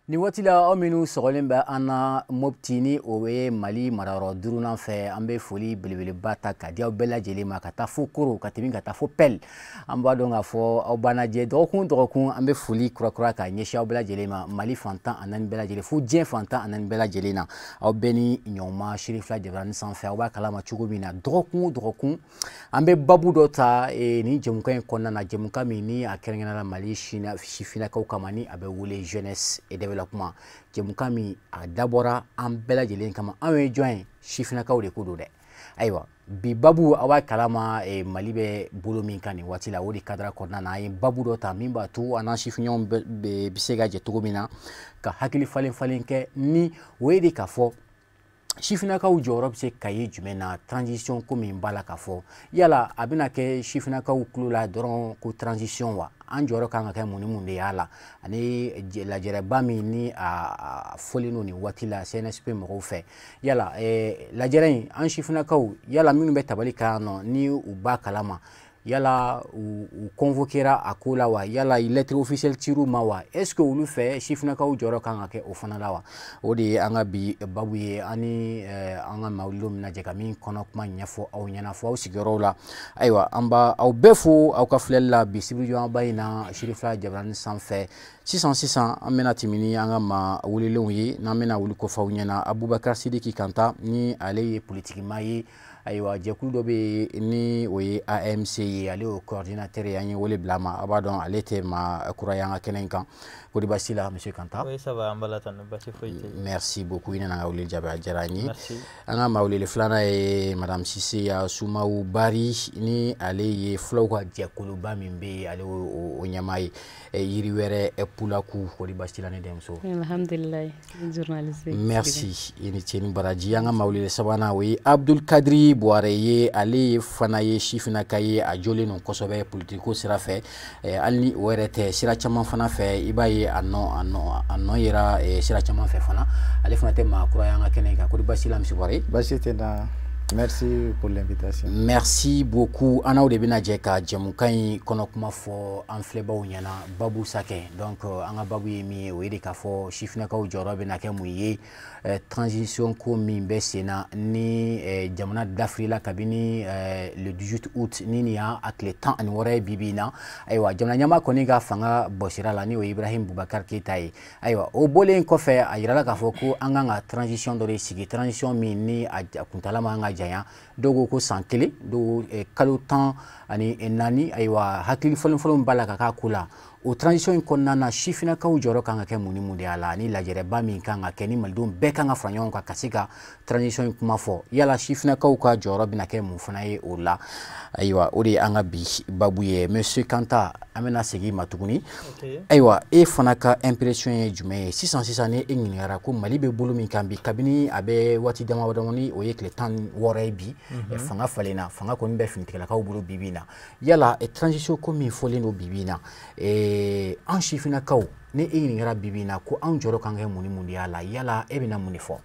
Ni waati la aw minnu sɔgɔlen bɛ an na Mopti ni o ye Mali marayɔrɔ duurunan fɛ an bɛ foli belebeleba ta ka di aw bɛɛ lajɛlen ma ka taa fo Koro ka tɛmɛ ka taa fo Pɛl an b'a dɔn k'a fɔ aw b'an lajɛ dɔgɔkun o dɔgɔkun an bɛ foli kurakura ka ɲɛsin aw bɛɛ lajɛlen ma Mali fantan a naani bɛɛ lajɛlen fo diɲɛ fantan a naani bɛɛ lajɛlen na aw bɛɛ ni ɲɔgɔnma Sherifila Jabaranin sanfɛ aw b'a kalama cogo min na dɔgɔkun o dɔgɔkun an bɛ babu dɔ ta ni jɛmukan in kɔnɔna na jɛmukan min ni a kɛrɛnkɛrɛnnenya Mali sifinnakaw kama ni a bɛ wele jeunesse et développement jɛmukan min a dabɔra an bɛɛ lajɛlen kama anw ye jɔn ye sifinnakaw de ko don dɛ ayiwa bi babu aw b'a kalama Mali bɛ bolo min kan nin waati la o de kadira kɔnɔna na an ye babu dɔ ta min b'a to an n'an sifinnɲɔgɔnw bɛ se ka jɛ cogo min na ka hakili falen falen kɛ ni o ye de k'a fɔ sifinnakaw jɔyɔrɔ bɛ se ka ye jumɛn na transition ko min b'a la k'a fɔ yala a bɛna kɛ sifinnakaw tulo la dɔrɔn ko transition wa an jɔyɔrɔ kan ka kɛ mun ni mun de y'a la ani lajɛrɛba min ni a fɔlen don nin waati la CNSP mɔgɔw fɛ yala lajɛrɛ in an sifinnakaw yala minnu bɛ tabali kan nɔ ni u b'a kalama yala u convoquera a ko la wa yala lettre officielle cir'u ma wa est-ce que olu fɛ sifinnakaw jɔyɔrɔ kan ka kɛ o fana la wa o de ye an ka bi babu ye ani an ka mawulido min lajɛ ka min kɔnɔ kuma ɲɛfɔ aw ɲɛna fɔ aw sigiyɔrɔw la ayiwa an b'a aw bɛɛ fo aw ka filɛli la bi sibirijɔnba in na Sherifila Jabaranin sanfɛ sisan an bɛna tɛmɛ ni an ka maa welelenw ye n'an bɛna wuli kɔfɛ aw ɲɛna Abubakar Sidiki Kanta ni ale ye politikima ye ayiwa jɛkulu dɔ bɛ yen ni o ye AMC ye ale y'o coordinateur ye an ye wele bila a ma a b'a dɔn ale tɛ maa kura ye an ka kɛnɛ in kan kodi baasi la monsieur Kanta oui ça va an bala tan baasi foyi tɛ merci beaucoup i nana an ka wele jaabi a diyara an ye an ka maa wele filanan ye madame Sise Sumawu Bari ni ale ye fulaw ka jɛkuluba min bɛ yen ale o ɲɛmaa ye yiri wɛrɛ Pulaku kodi baasi la ne denmuso alhamdulilayi journaliste merci i ni ce ni baraji an ka maa wele sabanan o ye Abdul Kadiri Buware ye ale fana ye sifinnaka ye a jɔlen don kosɛbɛ politiko sira fɛ hali ni o yɛrɛ tɛ sira caman fana fɛ i b'a ye a nɔ yera sira caman fɛ fana ale fana tɛ maa kura ye an ka kɛnɛ kan kodi baasi la monsieur Buware baasi tɛ na merci pour l'invitation merci beaucoup an n'aw de bɛna jɛ ka jɛmukan in kɔnɔ kuma fɔ an filɛbaw ɲɛna babu sakɛ donc an ka babu ye min ye o ye de k'a fɔ sifinnakaw jɔyɔrɔ bɛna kɛ mun ye transition ko min bɛ sen na ni jamana dafirila kabini le 18 août ni nin y'a tile 16 ye bi na ayiwa jamana ɲɛmaa kɔni ka fanga bɔsira la ni o ye Ibrahim Boubacar Keita ye ayiwa o bɔlen kɔfɛ a yirala k'a fɔ ko an kan ka transition dɔ de sigi transition min ni a kuntala man ka janya dɔw ko san kelen dɔw kalo 14 ayiwa hakili fɔlɔfɔlɔ b'a la ka k'a ko la o transition in kɔnɔna na sifinnakaw jɔyɔrɔ kan ka kɛ mun ni mun de y'a la ni lajɛrɛba min kan ka kɛ ni malidenw bɛɛ kan ka fara ɲɔgɔn kan ka se ka transition in kuma fɔ yala sifinnakaw ka jɔyɔrɔ bɛna kɛ mun fana ye o la ayiwa o de ye an ka bi babu ye monsieur Kanta an bɛna segin ma tuguni ayiwa e fana ka impression ye jumɛn ye sisan ni e ɲininkara ko Mali bɛ bolo min kan bi kabini a bɛ waati damadɔ ni o ye tile 16 ye bi fanga falenna fanga kɔni bɛ finitigilakaw bolo bi na yala transition ko min fɔlen don bi na an sifinnakaw ni e ɲininkara bi na ko an jɔyɔrɔ kan kɛ mun ni mun de y'a la yala e bɛna mun de fɔ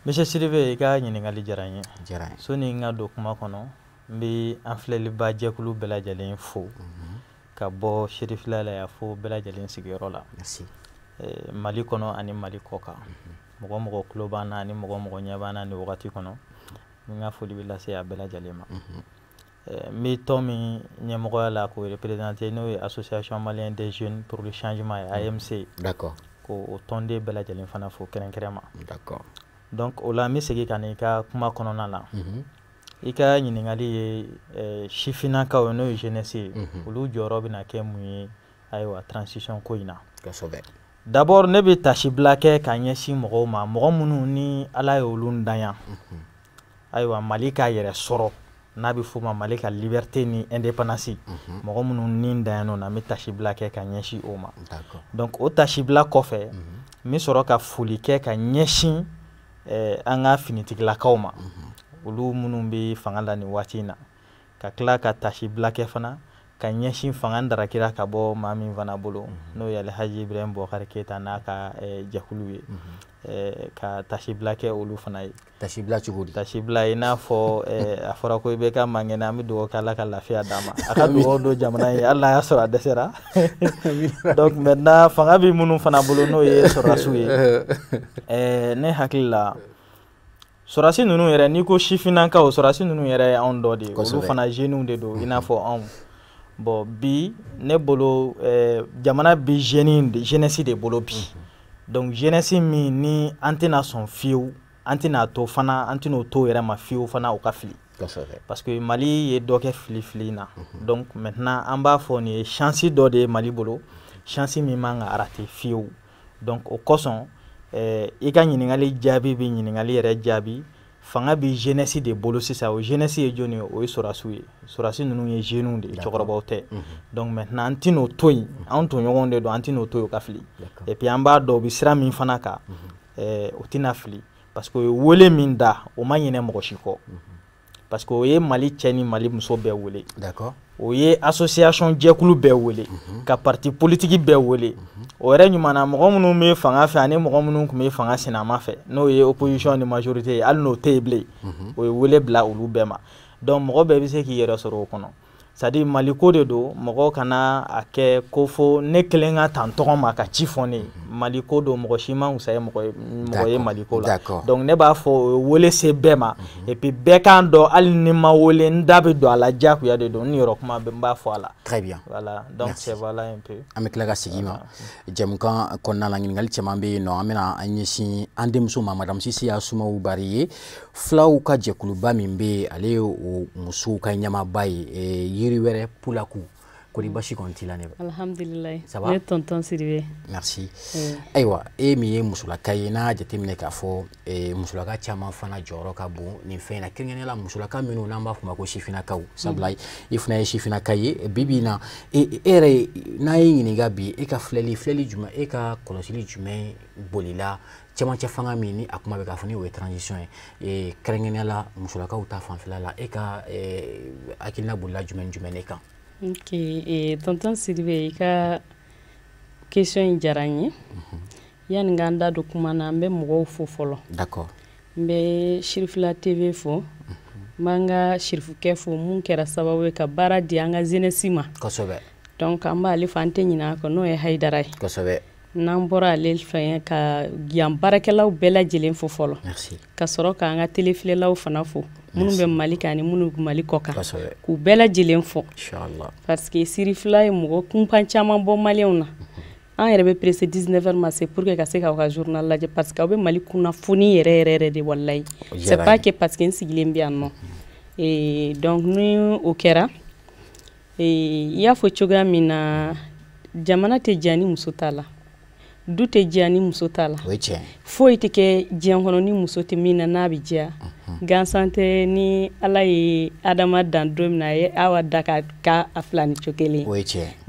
monsieur Sidibe i ka ɲininkali diyara n ye soni n ka don kuma kɔnɔ n bɛ an filɛliba jɛkulu bɛɛ lajɛlen fo ka bɔ Sherifila la yan fo bɛɛ lajɛlen sigiyɔrɔ la Mali kɔnɔ ani Mali kɔkan mɔgɔ mɔgɔ tulo b'an na ani mɔgɔ mɔgɔ ɲɛ b'an na nin wagati kɔnɔ n ka foli bɛ lase a bɛɛ lajɛlen ma n bɛ tɔn min ɲɛmɔgɔya la k'o représenter n'o ye association malienne des jeunes pour le changement ye AMC k'o tɔnden bɛɛ lajɛlen fana fo kɛrɛnkɛrɛn ma donc o la n bɛ segin ka na i ka kuma kɔnɔna la i ka ɲininkali ye sifinnakaw n'o ye jeunesse ye olu jɔyɔrɔ bɛna kɛ mun ye ayiwa transition ko in na d'abord ne bɛ tasibila kɛ ka ɲɛsin mɔgɔw ma mɔgɔ minnu ni Ala ye olu danya ayiwa Mali k'a yɛrɛ sɔrɔ n'a bɛ f'o ma Mali ka liberté ni indépendance mɔgɔ minnu ni danyana na n bɛ tasibila kɛ ka ɲɛsin o ma donc o tasibila kɔfɛ n bɛ sɔrɔ ka foli kɛ ka ɲɛsin an ka finitigilakaw ma olu minnu bɛ fanga la nin waati in na ka tila ka tasibila kɛ fana ka ɲɛsin fanga darakira ka bɔ maa min fana bolo n'o ye Alhaji Ibrahim Boubacar Keita n'a ka jɛkulu ye ka tasibila kɛ olu fana ye. Tasibila cogo di? Tasibila i n'a fɔ a fɔra ko IBK mangɛnɛ an bɛ dugawu kɛ Ala ka lafiya d'a ma a ka dugawu don jamana ye hali n'a y'a sɔrɔ a dɛsɛra donc maintenant fanga bɛ minnu fana bolo n'o ye sɔrɔdasiw ye ne hakili la sɔrɔdasi ninnu yɛrɛ n'i ko sifinnakaw sɔrɔdasi ninnu yɛrɛ ye anw dɔ de ye olu fana jeunes de don i n'a fɔ anw. Bon bi ne bolo jamana bi jeunesse de bolo bi donc jeunesse min ni an tɛna sɔn fiyewu an tɛna to fana an tɛna to yɛrɛ ma fiyewu fana o ka fili parce que Mali ye dɔ kɛ fili na donc maintenant an b'a fɔ nin ye chance dɔ de ye Mali bolo chance min man ka rater fiyewu donc o kosɔn i ka ɲininkali jaabi bɛ ɲininkali yɛrɛ jaabi fanga bi jeunesse de bolo sisan o jeunesse ye jɔnni ye o ye sɔrɔdasiw ye sɔrɔdasi ninnu ye jeunes de ye cɛkɔrɔbaw tɛ donc maintenant an tɛn'o to yen anw tɔɲɔgɔnw de don an tɛn'o to yen o ka fili et puis an b'a dɔn o bɛ sira min fana kan o tɛna fili parce que o ye wele min da o ma ɲinɛ mɔgɔ si kɔ parce que o ye Mali cɛ ni Mali muso bɛɛ wele o ye association jɛkulu bɛɛ wele ka parti politique bɛɛ wele o yɛrɛ ɲuman na mɔgɔ minnu bɛ fanga fɛ ani mɔgɔ minnu tun bɛ fanga sinama fɛ n'o ye opposition ni majorité ye hali n'o tɛ yen bilen o ye wele bila olu bɛɛ ma donc mɔgɔ bɛɛ bɛ se k'i yɛrɛ sɔrɔ o kɔnɔ c'est à dire Mali ko de don mɔgɔ kana a kɛ ko fo ne kelen ka ta n tɔgɔ ma ka ci fɔ ne ye Mali ko don mɔgɔ si ma wusa ye mɔgɔ ye Mali ko la donc ne b'a fɔ o ye wele se bɛɛ ma et puis bɛɛ k'an dɔn hali ni ma wele n da bɛ don a la diyagoya de don n yɛrɛ kuma n b'a fɔ a la. Très bien. Voilà donc c'est voilà un peu. An bɛ tila ka segin ma jamukan kɔnɔna la ɲininkali caman bɛ yen nɔ an bɛna an ɲɛsin an denmuso ma Madame Sisi Asumawu Bari ye filaw ka jɛkuluba min bɛ yen ale ye o musow ka ɲɛmaaba ye yiri wɛrɛ Pulaku kori basi kɔni t'i la ne ba. Alhamdulillah. Ça va? Ne tonton Sidibe. Merci. Ayiwa e min ye musolaka ye n'a jateminɛ k'a fɔ musolaka caman fana jɔyɔrɔ ka bon nin fɛn in na kɛrɛnkɛrɛnnenya la musolaka minnu n'an b'a fɔ ma ko sifinnakaw sabula i fana ye sifinnaka ye bi bi in na e yɛrɛ n'a ye ɲininka bi e ka filɛli jumɛn e ka kɔlɔsili jumɛn bolila cɛmancɛ fanga min ni a kuma bɛ k'a fɔ ni o ye transition ye kɛrɛnkɛrɛnnenya la musolakaw ta fanfɛla la e ka hakilina bolila jumɛn ne kan. Ok, tonton Sidibe i ka question in diyara n ye yani n k'an da don kuma na n bɛ mɔgɔw fo fɔlɔ. D'accord. N bɛ Shirifula TV fo n b'an ka Shirifukɛ fo mun kɛra sababu ye ka baara di an ka jeunesse ma. Kosɛbɛ. Donc an b'ale fɔ an tɛ ɲinɛ a kɔ n'o ye Hayidara ye. Kosɛbɛ. N'an bɔra ale fɛ ka yan baarakɛlaw bɛɛ lajɛlen fo fɔlɔ. Merci. Ka sɔrɔ k'an ka telefilɛlaw fana fo minnu bɛ Mali kan ani minnu bɛ Mali kɔ kan k'u bɛɛ lajɛlen fo parce que Sirifula ye mɔgɔ kunpan caman bɔ Maliyɛnw na an yɛrɛ bɛ presse 19h ma c'est pour que ka se k'aw ka journal lajɛ parce que aw bɛ Mali kunnafoni yɛrɛ de wallahi c'est pas que parce que n sigilen bɛ yan nɔ donc ni o kɛra i y'a fɔ cogoya min na jamana tɛ diya ni muso t'a la du tɛ diya ni muso t'a la foyi tɛ kɛ diɲɛ kɔnɔ ni muso tɛ min na n'a bɛ diya gansan tɛ ni Ala ye Adama dan don min na a ye Awa da k'a fila ni cogo kelen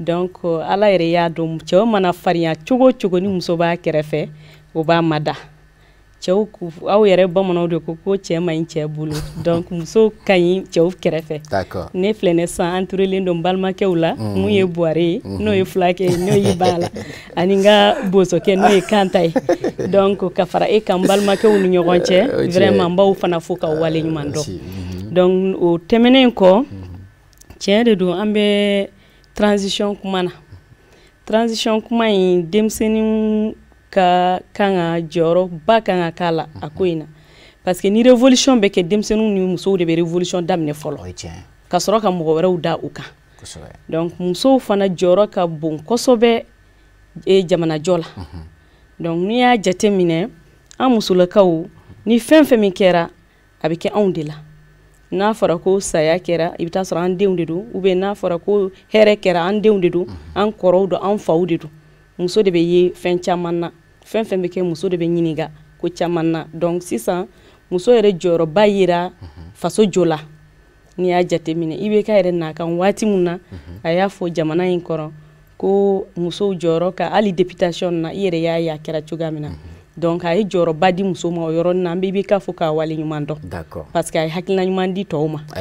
donc Ala yɛrɛ y'a dɔn cɛw mana farinya cogo o cogo ni muso b'a kɛrɛfɛ o b'a mada cɛw aw yɛrɛ bamananw de ko cɛ man ɲi cɛ bolo donc muso ka ɲi cɛw kɛrɛfɛ ne filɛ ne san entourelen don balimakɛw la mun ye Buware ye n'o ye Fulakɛ ye n'o ye Bala ani n ka bosokɛ n'o ye Kanta ye donc ka fara e kan balimakɛw ni ɲɔgɔn cɛ vraiment n b'aw fana fo ka wale ɲuman dɔn donc o tɛmɛnen kɔ tiɲɛ de don an bɛ transition kuma na transition kuma in denmisɛnninw ka kan ka jɔyɔrɔ ba kan ka k'a la a ko in na parce que ni révolution bɛ kɛ denmisɛnninw ni musow de bɛ révolution daminɛ fɔlɔ ka sɔrɔ ka mɔgɔ wɛrɛw da u kan donc musow fana jɔyɔrɔ ka bon kosɛbɛ jamanajɔ la donc n'i y'a jate minɛ an musolakaw ni fɛn fɛn min kɛra a bɛ kɛ anw de la n'a fɔra ko saya kɛra i bɛ taa sɔrɔ an denw de don ou bien n'a fɔra ko hɛrɛ kɛra an denw de don an kɔrɔw don an faw de don muso de bɛ ye fɛn caman na fɛn fɛn bɛ kɛ muso de bɛ ɲininka ko caman na donc sisan muso yɛrɛ jɔyɔrɔba yera faso jɔ la n'i y'a jate minɛ IBK yɛrɛ n'a kan waati min na a y'a fɔ jamana in kɔrɔ ko musow jɔyɔrɔ ka hali députation na i yɛrɛ y'a ye a kɛra cogoya min na donc a ye jɔyɔrɔba di muso ma o yɔrɔ na an bɛ IBK fo k'a wale ɲuman dɔn parce que a ye hakilina ɲuman di tɔw ma a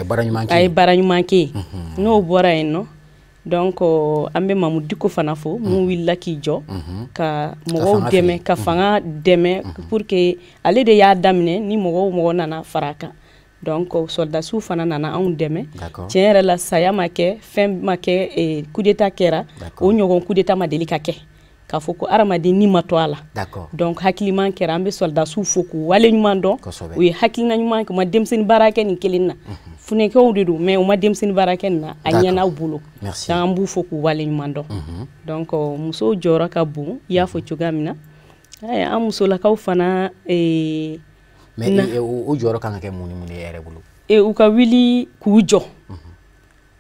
ye baara ɲuman kɛ n'o bɔra yen nɔ donc an bɛ Mamu Diko fana fo mun wulila k'i jɔ ka mɔgɔw dɛmɛ ka fanga dɛmɛ pour que ale de y'a daminɛ ni mɔgɔw nana fara kan donc soldats fana nana anw dɛmɛ tiɲɛ yɛrɛ la saya ma kɛ fɛn ma kɛ coup d'état kɛra o ɲɔgɔn coup d'état ma deli ka kɛ k'a fɔ ko adamaden ni ma to a la donc hakiliman kɛra an bɛ soldats fo k'u wale ɲuman dɔn u ye hakilina ɲuman kɛ u ma denmisɛnnin baara kɛ nin kelen na funɛkɛw de don mais u ma denmisɛnnin baara kɛ nin na a ɲɛna u bolo donc an b'u fo k'u wale ɲuman dɔn donc musow jɔyɔrɔ ka bon i y'a fɔ cogoya min na an musolakaw fana mais o jɔyɔrɔ kan ka kɛ mun ni mun ye yɛrɛ bolo u ka wuli k'u jɔ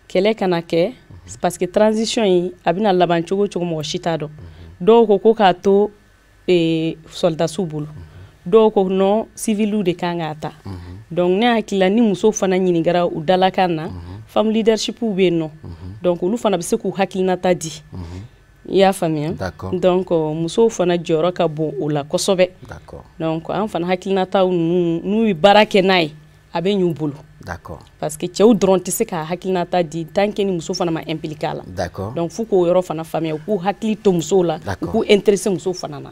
kɛlɛ kana kɛ parce que transition in a bɛna laban cogo cogo mɔgɔ si t'a dɔn dɔw ko k'a to soldats bolo dɔw ko non civiliw de kan k'a ta donc ne hakilila ni muso fana ɲinigara u dalakan na femme leadership bɛ yen nɔ donc olu fana bɛ se k'u hakilinata di i y'a faamuya donc musow fana jɔyɔrɔ ka bon o la kosɛbɛ donc an fana hakilinataw n'u ye baara kɛ n'a ye a bɛ ɲ'u bolo parce que cɛw dɔrɔn tɛ se ka hakilinata di tant que ni muso fana ma impliquer a la donc fo k'o yɔrɔ fana faamuya u k'u hakili to musow la u k'u intéresser musow fana na.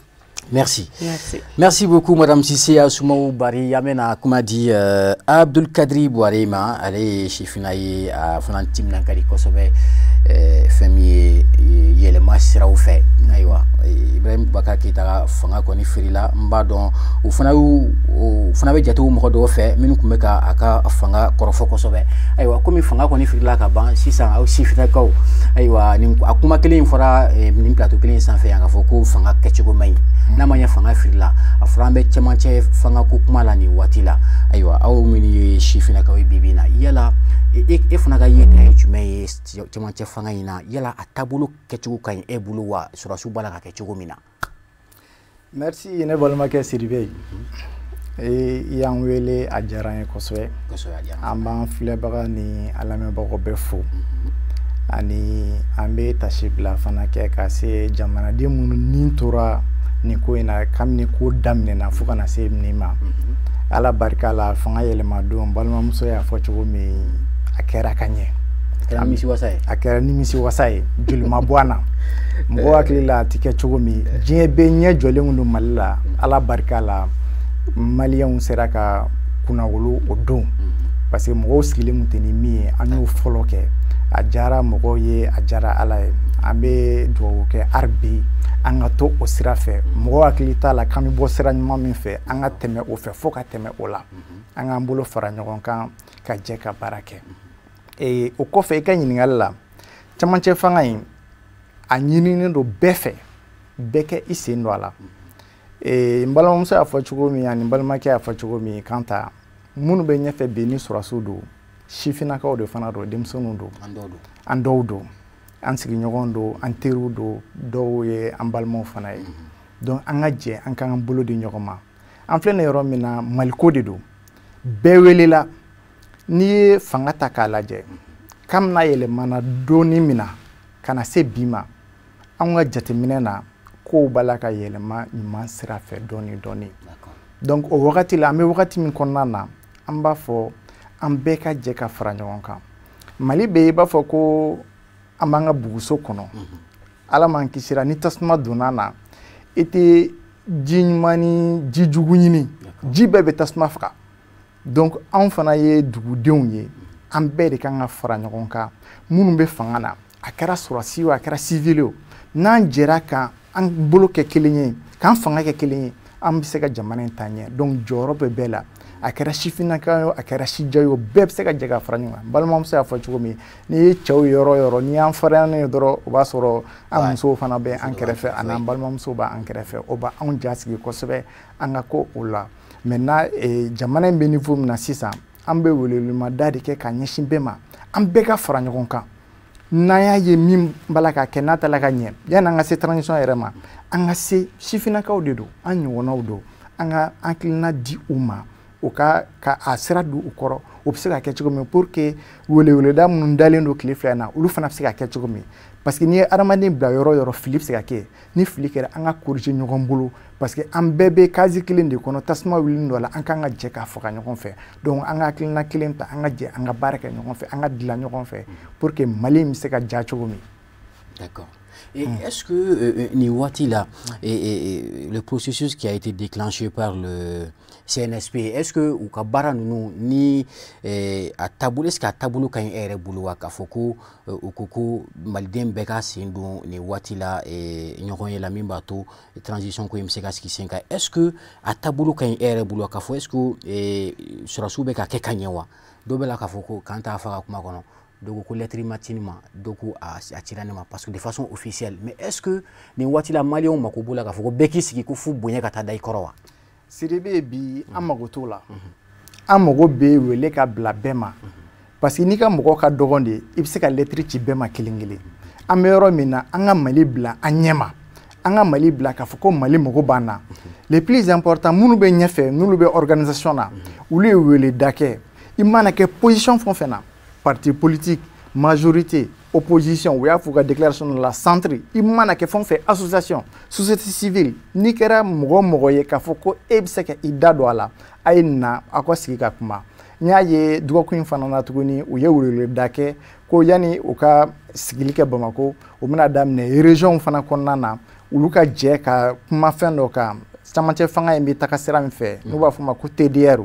Merci beaucoup Madame Cissé Assoumou Bari yamena kuma di Abdul Kadri Bouarema ale chefina ye a fana timna kali kosobe femi yelema siraw fɛ aywa Ibrahim Boubacar Keita fanga kɔni firila mba dɔn u fana bɛ jatew mɔgɔ dɔw fɛ minnu kun bɛ ka a ka fanga kɔrɔfɔ kosɛbɛ aywa komi fanga kɔni firila ka ban sisan aw sifinakaw aywa nin a kuma kelen fɔra nin plateau kelen sanfɛ yan ka fɔ ko fanga kɛcogo man ɲi n'a ma ɲɛ fanga firila a fɔra an bɛ cɛmancɛ fanga ko kuma la nin waati la aywa aw minnu ye sifinakaw ye bibi na yala e fana ka yeta ye jumɛn ye cɛmancɛ fanga in na yala a taabolo kɛcogo ka ɲi e bolo wa sɔrɔsiw b'a la ka kɛ cogo min na. Merci ne balimakɛ Sidibe i y'an wele a diyara n ye kosɛbɛ an b'an filɛbaga ni a lamɛnbagaw bɛɛ fo ani an bɛ tasi bila fana kɛ ka se jamanaden minnu ni tora nin ko in na kabini ko daminɛna fo kana se nin ma ala barika la fanga yɛlɛma don balimamuso y'a fɔ cogo min a kɛra ka ɲɛ a kɛra nimisi wasa ye joli ma bɔ an na mɔgɔ hakili la a tɛ kɛ cogo min diɲɛ bɛɛ ɲɛ jɔlen don Mali la ala barika la maliyɛnw sera ka kunnawolo o don parce que mɔgɔw sigilen tun tɛ ni min ye an y'o fɔlɔ kɛ a diyara mɔgɔw ye a diyara ala ye an bɛ dugawu kɛ arabi an ka to o sira fɛ mɔgɔ hakili t'a la k'an bɛ bɔ sira ɲuman min fɛ an ka tɛmɛ o fɛ fo ka tɛmɛ o la an k'an bolo fara ɲɔgɔn kan ka jɛ ka baara kɛ o kɔfɛ i ka ɲininkali la cɛmancɛ fanga in a ɲininen don bɛɛ fɛ bɛɛ kɛ i sen don a la n balimamuso y'a fɔ cogo min ani n balimakɛ y'a fɔ cogo min kan ta minnu bɛ ɲɛfɛ bi ni sɔrɔsiw don sifinnakaw de fana don denmisɛnninw don an dɔw don an sigiɲɔgɔn don an teriw don dɔw ye an balimaw fana ye donc an ka jɛ an k'an bolo di ɲɔgɔn ma an filɛ nin yɔrɔ min na maliko de don bɛɛ welela n'i ye fanga ta k'a lajɛ kamina yɛlɛmana donni min na ka na se bi ma an ka jateminɛ na kow b'a la ka yɛlɛma ɲuman sira fɛ dɔɔni dɔɔni donc o wagati la an bɛ wagati min kɔnɔna na an b'a fɔ an bɛɛ ka jɛ ka fara ɲɔgɔn kan Mali bɛ i b'a fɔ ko an b'an ka buguso kɔnɔ ala m'an kisira ni tasuma donna na i tɛ ji ɲuman ni ji jugu ɲini ji bɛɛ bɛ tasuma faga donc anw fana ye dugudenw ye an bɛɛ de kan ka fara ɲɔgɔn kan minnu bɛ fanga na a kɛra sɔrɔsi o a kɛra civil o n'an jɛra ka an bolo kɛ kelen ye k'an fanga kɛ kelen ye an bɛ se ka jamana in taa ɲɛ donc jɔyɔrɔ bɛ bɛɛ la a kɛra sifinnaka ye o a kɛra sija ye o bɛɛ bɛ se ka jɛ ka fara ɲɔgɔn kan balimamuso y'a fɔ cogo min n'i ye cɛw ye yɔrɔ yɔrɔ n'i y'an farinya ye dɔrɔn o b'a sɔrɔ an musow fana bɛ an kɛrɛfɛ ani an balimamusow b'an kɛrɛfɛ o b'anw jasigi kosɛbɛ an ka ko o la maintenant jamana in bɛ niveau min na sisan an bɛ welewelemada de kɛ ka ɲɛsin bɛɛ ma an bɛɛ ka fara ɲɔgɔn kan n'an y'a ye min b'a la ka kɛ n'a ta la ka ɲɛ yanni an ka se transition yɛrɛ ma an ka se sifinnakaw de don an ɲɔgɔnnaw don an ka hakilina di u ma o ka a sira don u kɔrɔ o bɛ se ka kɛ cogo min pour que weleweleda minnu dalen don tile fila in na olu fana bɛ se ka kɛ cogo min parce que ni adamaden bila yɔrɔ fili bɛ se ka kɛ ni fili kɛra an ka corriger ɲɔgɔn bolo parce que an bɛɛ bɛ case kelen de kɔnɔ tasuma wulini dɔ la an kan ka jɛ k'a faga ɲɔgɔn fɛ donc an ka hakilina kelen ta an ka jɛ an ka baara kɛ ɲɔgɔn fɛ an ka dilan ɲɔgɔn fɛ pour que Mali bɛ se ka ja cogo min. D'accord. Et est-ce que Niwati là, le processus qui a été déclenché par le CNSP, est-ce que ou kabara nous ni à tabou est-ce qu'à tabou quand il est boulot à Kafoko ou Koko Malden Beka Sindou Niwati là et Nyoronye la même bateau transition ko imseka ski 5 est-ce que à tabou quand il est boulot à Kafo est-ce que sera soube ka kekanyewa dobela Kafoko quand ta fara kuma kono donc ko lettre matinima donc a tiranema parce que de façon officielle mais est-ce que ni wati la malion makobola ka foko beki siki ko fu bonya ka ta dai korowa sirebe bi amagoto la amago be wele ka bla bema parce que ni ka mogo ka dogonde i se ka lettre ci bema kilingile amero mina anga mali bla anyema anga mali bla ka foko mali mogo bana le plus important munu be nyefe nulu be organisation na ulu wele dake imana ke position fon fena parti politique, majorité, opposition, ou y a une déclaration de la centre, il y a font fait association, société civile, ni kera mogoye ka foko ebseke idado ala aina akwa sikika kuma. Nya ye duwa kuin fanana tuguni ou ye wulele dake ko yani uka sigilike Bamako ou mena damne région fana konnana uluka je ka kuma fendo ka Chamante fanga yembi takasira mfe nuba fuma ko TDR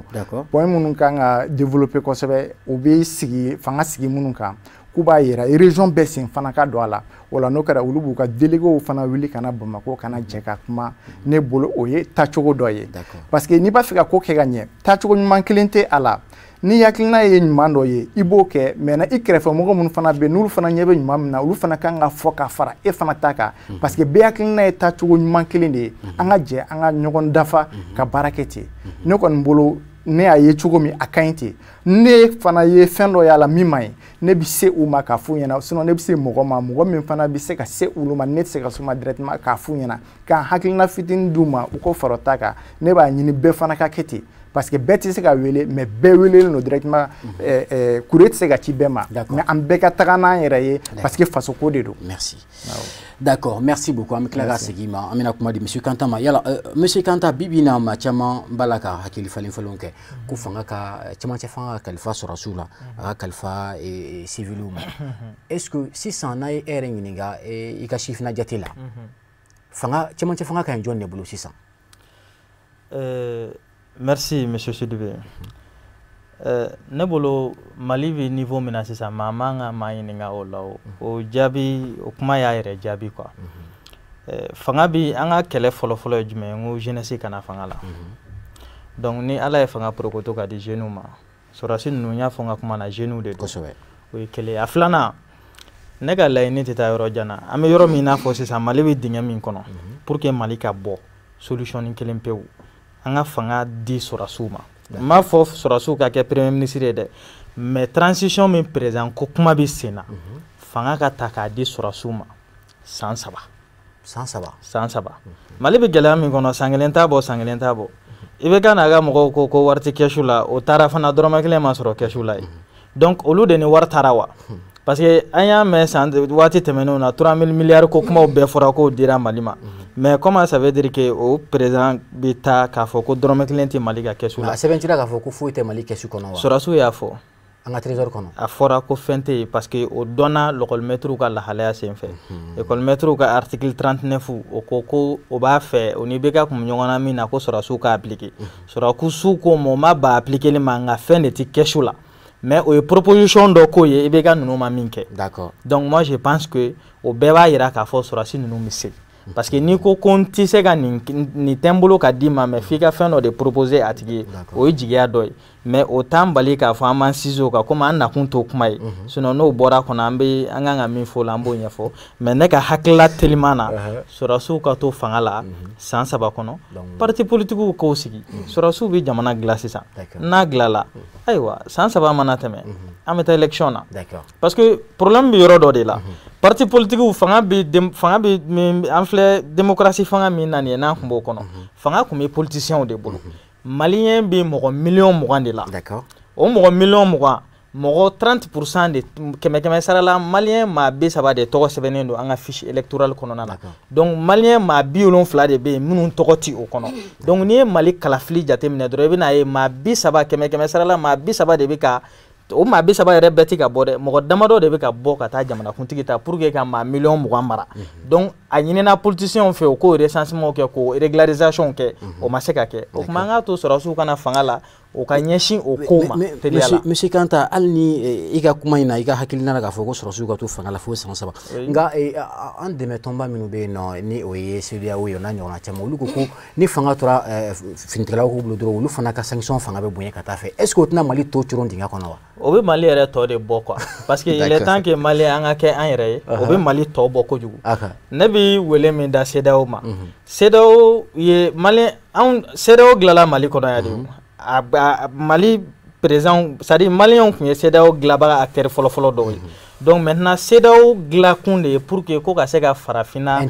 point munun kan développer ko sebe obi sigi fanga sigi munun kan kuba yera région besin fana ka do ala wala no kara ulubu ka délégué fana wili kana Bamako kana jeka kuma ne bolo oye tachogo doye parce que ni ba fika ko ke gagner tachogo nyman kelente ala ni yakilina ye nyman doye ibo ke mena ikrefa mogo mun fana be nul fana nyebe nyman na ulu fana kanga foka fara e fana taka parce que be yakilina ye tachogo nyman kelende anga je anga nyogon dafa ka barakete ne kon bolo ne aye chogo mi akainte ne fana ye fendo ya la mimai ne bi se uma ka fu yana sinon ne bi se mogo min fana bi se ka se uluma ne se ka suma directement ka fu yana ka hakilina fitin duma uko farotaka ne ba nyini be fana ka kete parce que bête c'est ka wele mais be wele no directement couret c'est ka tibema mais am be ka tagana yere parce que faso ko de do merci d'accord merci beaucoup am Clara Segima amina kuma di monsieur Kantama yala monsieur Kanta bibina ma chama balaka hakili falin falonke ku fanga ka chama chafanga kalfa surasula kalfa civiluma est-ce que si ça na ere nginga e ka chifna jatila fanga chama chafanga ka njonne bulu 600 merci monsieur Sidibé ne bolo Mali bi niveau mina sisan mama nga mayininga o law o jabi o kuma ya yɛrɛ jabi quoi fanga bi an ka kɛlɛ fɔlɔ jumɛn ngo jeunesse kana fanga la donc ni ala ye fanga prokoto ka di jeunes ma sorasi ninnu y'a fɔ n ka kuma na jeunes de don o ye kelen a filanan ne ka laɲini tɛ taa yɔrɔ jan na an bɛ yɔrɔ min n'a fɔ sisan Mali bɛ dingɛ min kɔnɔ pour que Mali ka bɔ solution ni kelen pewu an ka fanga di sorasiw ma m'a fɔ sorasiw ka kɛ premier ministre ye dɛ mais transition min président ko kuma bɛ sen na fanga ka ta k'a di sorasiw ma san 3 Mali bɛ gɛlɛya min kɔnɔ san kelen t'a bɔ i bɛ ka n'a ka mɔgɔw ko wari tɛ kɛsu la o taara fana dɔrɔmɛ kelen ma sɔrɔ kɛsu la ye donc olu de ni wari taara wa parce que an y'a mɛn san waati tɛmɛnenw na 3000 milliards ko kumaw bɛɛ fɔra k'o dira Mali ma mais comment ça veut dire que o président bɛ taa k'a fɔ ko dɔrɔmɛ kelen tɛ Mali ka kɛsu la a sɛbɛntira k'a fɔ ko foyi tɛ Mali kɛsu kɔnɔ wa sɔrɔsiw y'a fɔ an ka trésor kɔnɔ a fɔra ko fɛn tɛ yen parce que o dɔnna l'école-maître ka lahalaya senfɛ école-maître ka article 39 o ko o b'a fɛ o ni bɛ ka kun ɲɔgɔn na min na ko sɔrɔsiw ka appliquer sɔrɔsiw ko mɔ ma ba appliquer ma nka fɛn de tɛ kɛsu la mais o ye proposition dɔ k'o ye i bɛ ka ninnu ma min kɛ d'accord donc moi je pense que o bɛɛ b'a yira k'a fɔ sɔrɔsi ninnu bɛ se parce que n'i ko ko n tɛ se ka nin tɛ n bolo ka d'i ma mais f'i ka fɛn dɔ de proposer a tigi ye o ye jigiya dɔ ye mais o t'an bali k'a fɔ an b'an sinsin o kan komi an nakun t'o kuma ye sinon n'o bɔra kɔnɔ an kan ka min fɔ o la an b'o ɲɛfɔ mais ne ka hakilila teliman na sɔrɔsiw ka to fanga la san 3 kɔnɔ parti politigiw k'o sigi sɔrɔsiw bɛ jamana dilan sisan n'a dilanla ayiwa san 3 mana tɛmɛ an bɛ taa élection na parce que problème bɛ yɔrɔ dɔ de la parti politigiw fanga bɛ an filɛ démocratie fanga min na nin ye n'an kun b'o kɔnɔ fanga kun bɛ politiciens de bolo maliyɛn bɛ mɔgɔ miliyɔn 20 de la o mɔgɔ miliyɔn 20 mɔgɔ 30% de kɛmɛ sarala malien maa 30 de tɔgɔ sɛbɛnnen don an ka fiche électorale kɔnɔna na donc malien maa 70 de bɛ yen minnu tɔgɔ ti o kɔnɔ donc n'i ye Mali kalafili jateminɛ dɔrɔn i bɛna ye maa 30 kɛmɛ sarala maa 30 de bɛ ka o maa 30 yɛrɛ bɛɛ ti ka bɔ dɛ mɔgɔ damadɔ de bɛ ka bɔ ka taa jamanakuntigi ta pour que ka maa 1,20,000 mara donc a ɲinina politiciens fɛ o k'o recensement kɛ k'o régularisation kɛ o ma se ka kɛ o tuma an k'a to sɔrɔsiw kana fanga la o ka ɲɛsin o ko ma teliya la monsieur Kanta hali ni i ka kuma in na i ka hakilina la k'a fɔ ko sɔrɔsiw ka to fanga la fo san 3 nka an dɛmɛtɔnba minnu bɛ yen nɔ ni o ye CEDEAO ye o n'a ɲɔgɔnna caman olu ko ni fanga tora finitigɛlaw k'u bolo dɔrɔn olu fana ka sanction fanga bɛ bonya ka taa fɛ est ce que o tɛna Mali to coron dingɛ kɔnɔ wa o bɛ Mali yɛrɛ tɔ de bɔ quoi parce que il est temps que Mali an ka kɛ an yɛrɛ ye o bɛ Mali tɔ bɔ kojugu ne bɛ wele min da CEDEAO ma CEDEAO ye Mali CEDEAO dilanla Mali kɔnɔ yan de Mali président c'est-à-dire Maliens kun ye CEDEAO dilanbaga acteur fɔlɔ dɔw ye donc maintenant CEDEAO dilankun de pour que ko ka se ka farafina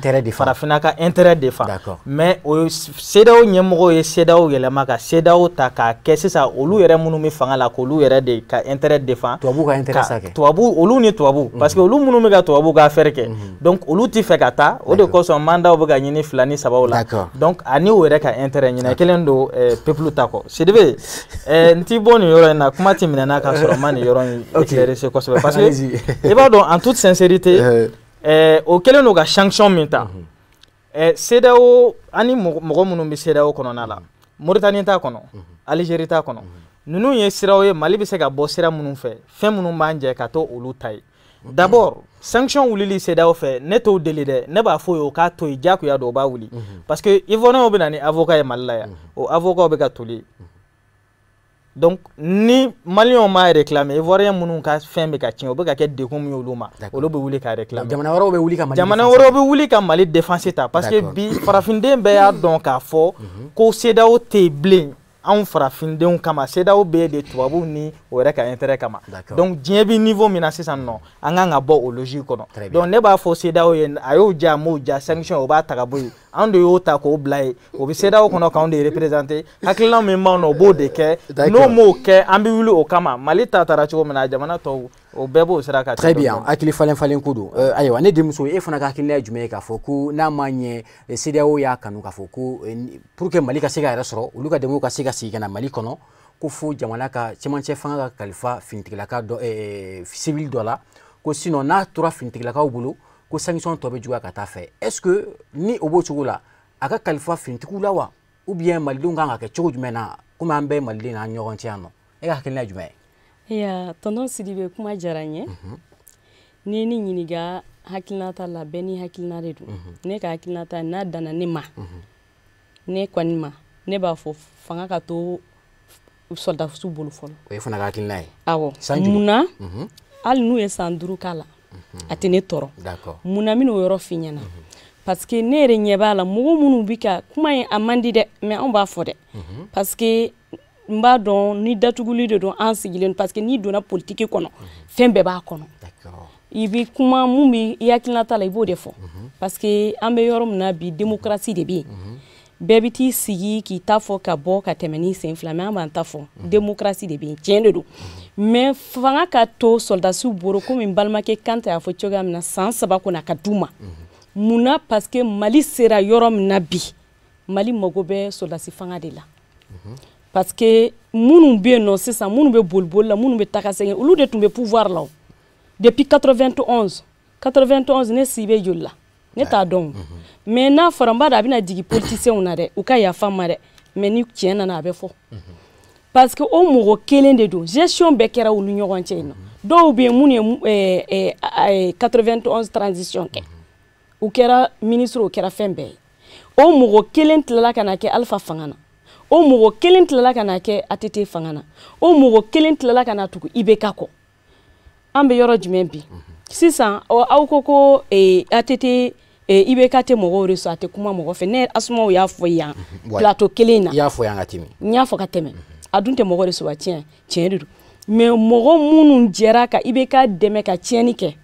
ka intérêt défend mais o CEDEAO ɲɛmɔgɔ ye CEDEAO yɛlɛma ka CEDEAO ta k'a kɛ sisan olu yɛrɛ minnu bɛ fanga la k'olu yɛrɛ de ka intérêt défend tubabu ka intérêt sa kɛ tubabu olu ni tubabu parce que olu minnu bɛ ka tubabu ka affaire kɛ donc olu ti fɛ ka taa o de kosɔn mandat bɛ ka ɲini 2 ni 3 la donc ani o yɛrɛ ka intérêt ɲinɛ kelen don peuple ta kɔ Sidibe n ti bɔ nin yɔrɔ in na kuma ti minɛ n'a ka sɔrɔ ma nin yɔrɔ in éclaircir kosɛbɛ parce que i b'a dɔn en toute sincérité o kelen no ka sanction min ta CEDEAO ani mɔgɔ minnu bɛ CEDEAO kɔnɔna la Mauritanie ta kɔnɔ Algérie ta kɔnɔ ninnu ye siraw ye Mali bɛ se ka bɔ sira minnu fɛ fɛn minnu b'an jɛ ka to olu ta ye d'abord sanction wulili CEDEAO fɛ ne t'o deli dɛ ne b'a fɔ o k'a to yen diyagoya don o b'a wuli parce que Ivoirien bɛ na ni avocat ye Mali la yan o avocat bɛ ka toli donc ni Maliens m'a réclamé Ivoirien minnu ka fɛn bɛ ka tiɲɛ o bɛ ka kɛ degun min ye olu ma olu bɛ wuli ka réclamer jamana wɛrɛw bɛ wuli ka Mali défense ta parce que bi farafinden bɛɛ y'a dɔn k'a fɔ ko CEDEAO tɛ yen bilen anw farafindenw kama CEDEAO bɛ de tubabu ni o yɛrɛ ka intérêt kama donc diɲɛ bi niveau min na sisan nɔ an kan ka bɔ o logique kɔnɔ donc ne b'a fɔ CEDEAO ye a y'o ja a m'o ja sanction o b'a ta ka bɔ yen anw de y'o ta k'o bila yen o bɛ CEDEAO kɔnɔ k'anw de représenter hakilina min b'anw na o b'o de kɛ n'o m'o kɛ an bɛ wuli o kama Mali ta taara cogo min na jamana tɔw o bɛɛ b'o sira kan. Très bien hakili falen ko don ayiwa ne denmuso e fana ka hakilina ye jumɛn ye k'a fɔ ko n'a ma ɲɛ CEDEAO y'a kanu k'a fɔ ko pour que Mali ka se ka yɛrɛ sɔrɔ olu ka dɛmɛw ka se ka sigi ka na Mali kɔnɔ ko fo jamana ka cɛmancɛ fanga ka kalifa finitigilaka dɔ civil dɔ la ko sinon n'a tora finitigilakaw bolo ko sanction tɔ bɛ juguya ka taa fɛ est-ce que ni o b'o cogo la a ka kalifa finitigiw la wa ou bien malidenw kan ka kɛ cogo jumɛn na komi an bɛɛ maliden n'an ɲɔgɔn cɛ yan nɔ e ka hakilina ye jumɛn ye. Ya tonton Sidibe kuma diyara n ye ni ni ɲininka hakilinata la bɛɛ ni hakilina de don ne ka hakilinata n'a danna ne ma ne kɔni ma ne b'a fɔ fanga ka to soldats bolo fɔlɔ o ye fana ka hakilina ye awɔ munna hali n'u ye san 5 k'a la a tɛ ne tɔɔrɔ munna n bɛna o yɔrɔ f'i ɲɛna parce que ne yɛrɛ ɲɛ b'a la mɔgɔ minnu bɛ ka kuma in a man di dɛ mais anw b'a fɔ dɛ parce que n b'a dɔn ni datuguli de don an sigilen parce que n'i donna politique kɔnɔ fɛn bɛɛ b'a kɔnɔ i bɛ kuma mun bɛ i hakilinata la i b'o de fɔ parce que an bɛ yɔrɔ min na bi démocratie de bɛ yen bɛɛ bɛ t'i sigi k'i ta fɔ ka bɔ ka tɛmɛ ni sen fila mais an b'an ta fɔ démocratie de bɛ yen tiɲɛ de don mais fanga ka to soldasiw bolo komi n balimakɛ Kanta y'a fɔ cogoya min na san 3 kɔnɔ a ka d'u ma munna parce que Mali sera yɔrɔ min na bi Mali mago bɛ soldasi fanga de la parce que minnu bɛ yen nɔ sisan minnu bɛ boliboli la minnu bɛ taga sɛgɛn olu de tun bɛ pouvoir la depuis 91 ne si bɛ joli la ne t'a dɔn mais n'a fɔra n b'a dɔn a bɛna jigin politiciens na dɛ u ka yafa n ma dɛ mais ni tiɲɛ nana a bɛ fɔ parce que o mɔgɔ kelen de don gestion bɛɛ kɛra olu ɲɔgɔn cɛ yen nɔ dɔw bɛ yen minnu ye 91 transition kɛ u kɛra ministre u kɛra fɛn bɛɛ ye o mɔgɔ kelen tilala ka na kɛ Alpha fanga na o mɔgɔ kelen tilala ka na kɛ ATT fanga na o mɔgɔ kelen tilala ka na tugu IBK kɔ an bɛ yɔrɔ jumɛn bi sisan aw ko ATT IBK tɛ mɔgɔw reçu a tɛ kuma mɔgɔ fɛ ne Asumaw y'a fɔ yan plateau kelen na i y'a fɔ yan ka tɛmɛ n y'a fɔ ka tɛmɛ a dun tɛ mɔgɔ reçu a tiɲɛ de don mais mɔgɔ minnu jɛra ka IBK dɛmɛ ka tiɲɛni kɛ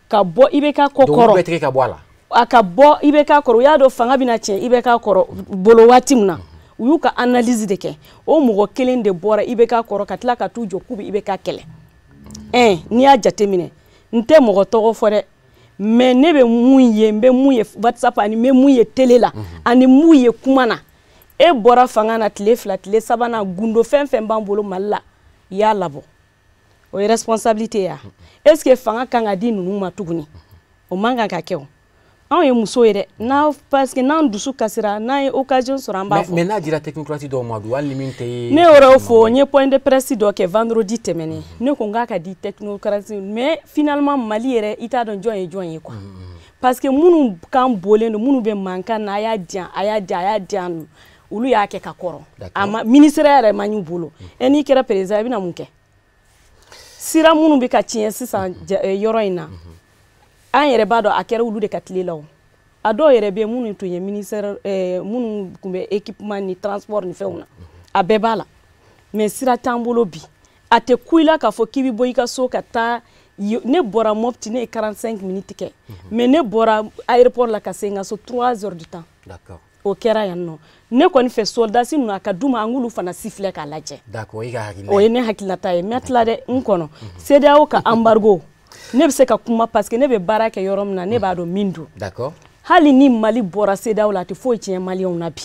ka bɔ IBK kɔ kɔrɔ donc bɛɛ tigɛ ka bɔ a la a ka bɔ IBK kɔrɔ u y'a dɔn fanga bɛna tiɲɛ IBK kɔrɔ bolo waati min na u y'u ka analyse de kɛ o mɔgɔ kelen de bɔra IBK kɔrɔ ka tila ka t'u jɔ k'u bɛ IBK kɛlɛ n'i y'a jateminɛ n tɛ mɔgɔ tɔgɔ fɔ dɛ mais ne bɛ mun ye n bɛ mun ye WhatsApp ani n bɛ mun ye télé la ani mun ye kuma na e bɔra fanga na tile 2 tile 3nan gundo fɛn fɛn b'an bolo Mali la i y'a labɔ o ye responsabilité ya est ce que fanga kan ka di ninnu ma tuguni o man kan ka kɛ o anw ye muso ye dɛ parce que n'an dusu kasira n'an ye occasion sɔrɔ an b'a fɔ mais n'a dira technocratie dɔw ma don hali ni min tɛ ne yɛrɛ fɔ n ye point de presse dɔ kɛ vendredi tɛmɛnen ne ko n k'a ka di technocratie mais finalement Mali yɛrɛ i t'a dɔn jɔn ye jɔn ye quoi parce que minnu kan bɔlen don minnu bɛ mankan na a y'a diyan olu y'a kɛ ka kɔrɔ a ma ministère yɛrɛ ma y'u bolo n'i kɛra président i bɛna mun kɛ sira minnu bɛ ka tiɲɛ sisan yɔrɔ in na an yɛrɛ b'a dɔn a kɛra olu de ka tile la o a dɔw yɛrɛ bɛ minnu tun ye ministère minnu tun bɛ équipement ni transport ni fɛnw na a bɛɛ b'a la mais sira t'an bolo bi a tɛ ku i la k'a fɔ k'i bɛ bɔ i ka so ka taa ne bɔra Mopti ne ye 45 minutes kɛ mais ne bɔra aéroport la ka se n ka so 3 heures du temps o kɛra yan nɔ ne kɔni fɛ soldats ninnu a ka d'u ma an k'olu fana siffler k'a lajɛ o ye ne hakilinata ye mais tila dɛ n kɔnɔ CEDEAO ka embargo ne bɛ se ka kuma parce que ne bɛ baara kɛ yɔrɔ min na ne b'a dɔn min don hali ni Mali bɔra CEDEAO la a tɛ foyi tiɲɛ maliyɛnw na bi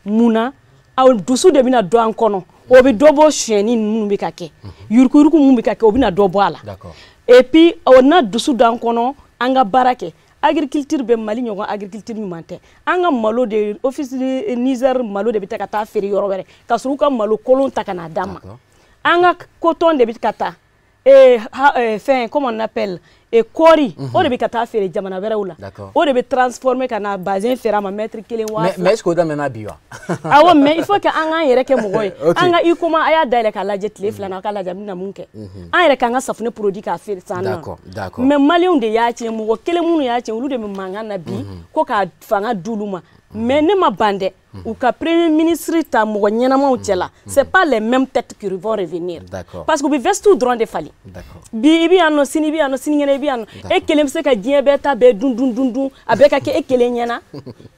mun na aw dusu de bɛna dɔ an kɔnɔ o bɛ dɔ bɔ suyɛnni ninnu bɛ ka kɛ yuruguyurugu mun bɛ ka kɛ o bɛna dɔ bɔ a la et puis o na dusu d'an kɔnɔ an ka baara kɛ agriculture bɛ Mali ɲɔgɔn agriculture ɲuman tɛ an ka malo de office de Niger malo de bɛ ka taa feere yɔrɔ wɛrɛ ka sɔrɔ u ka malo kolon ta ka na d'an ma an ka coton de bɛ ka taa fɛn comment on appelle kɔɔri o de bɛ ka taa feere jamana wɛrɛw la o de bɛ transformer ka na bazin feere a ma mètre 1 waa 2 mais est-ce que o daminɛna bi wa awɔ mais il faut que an k'an yɛrɛ kɛ mɔgɔ ye an ka i koma a y'a dayɛlɛ k'a lajɛ tile 2 na a k'a lajɛ a bɛna mun kɛ an yɛrɛ k'an ka safunɛ produit k'a feere san na mais maliyɛnw de y'a tiɲɛ mɔgɔ kelen minnu y'a tiɲɛ olu de bɛ mankan na bi ko k'a fanga d'olu ma mais ne ma ban dɛ u ka premier ministre ta mɔgɔ ɲɛnamaw cɛla c'est pas les mêmes têtes qui vont revenir parce que u bɛ vestes dɔrɔn de falen bi i bɛ yan nɔ sini i bɛ yan nɔ sinikɛnɛ i bɛ yan nɔ e kelen bɛ se ka diɲɛ bɛɛ ta bɛɛ dun a bɛɛ ka kɛ e kelen ɲɛna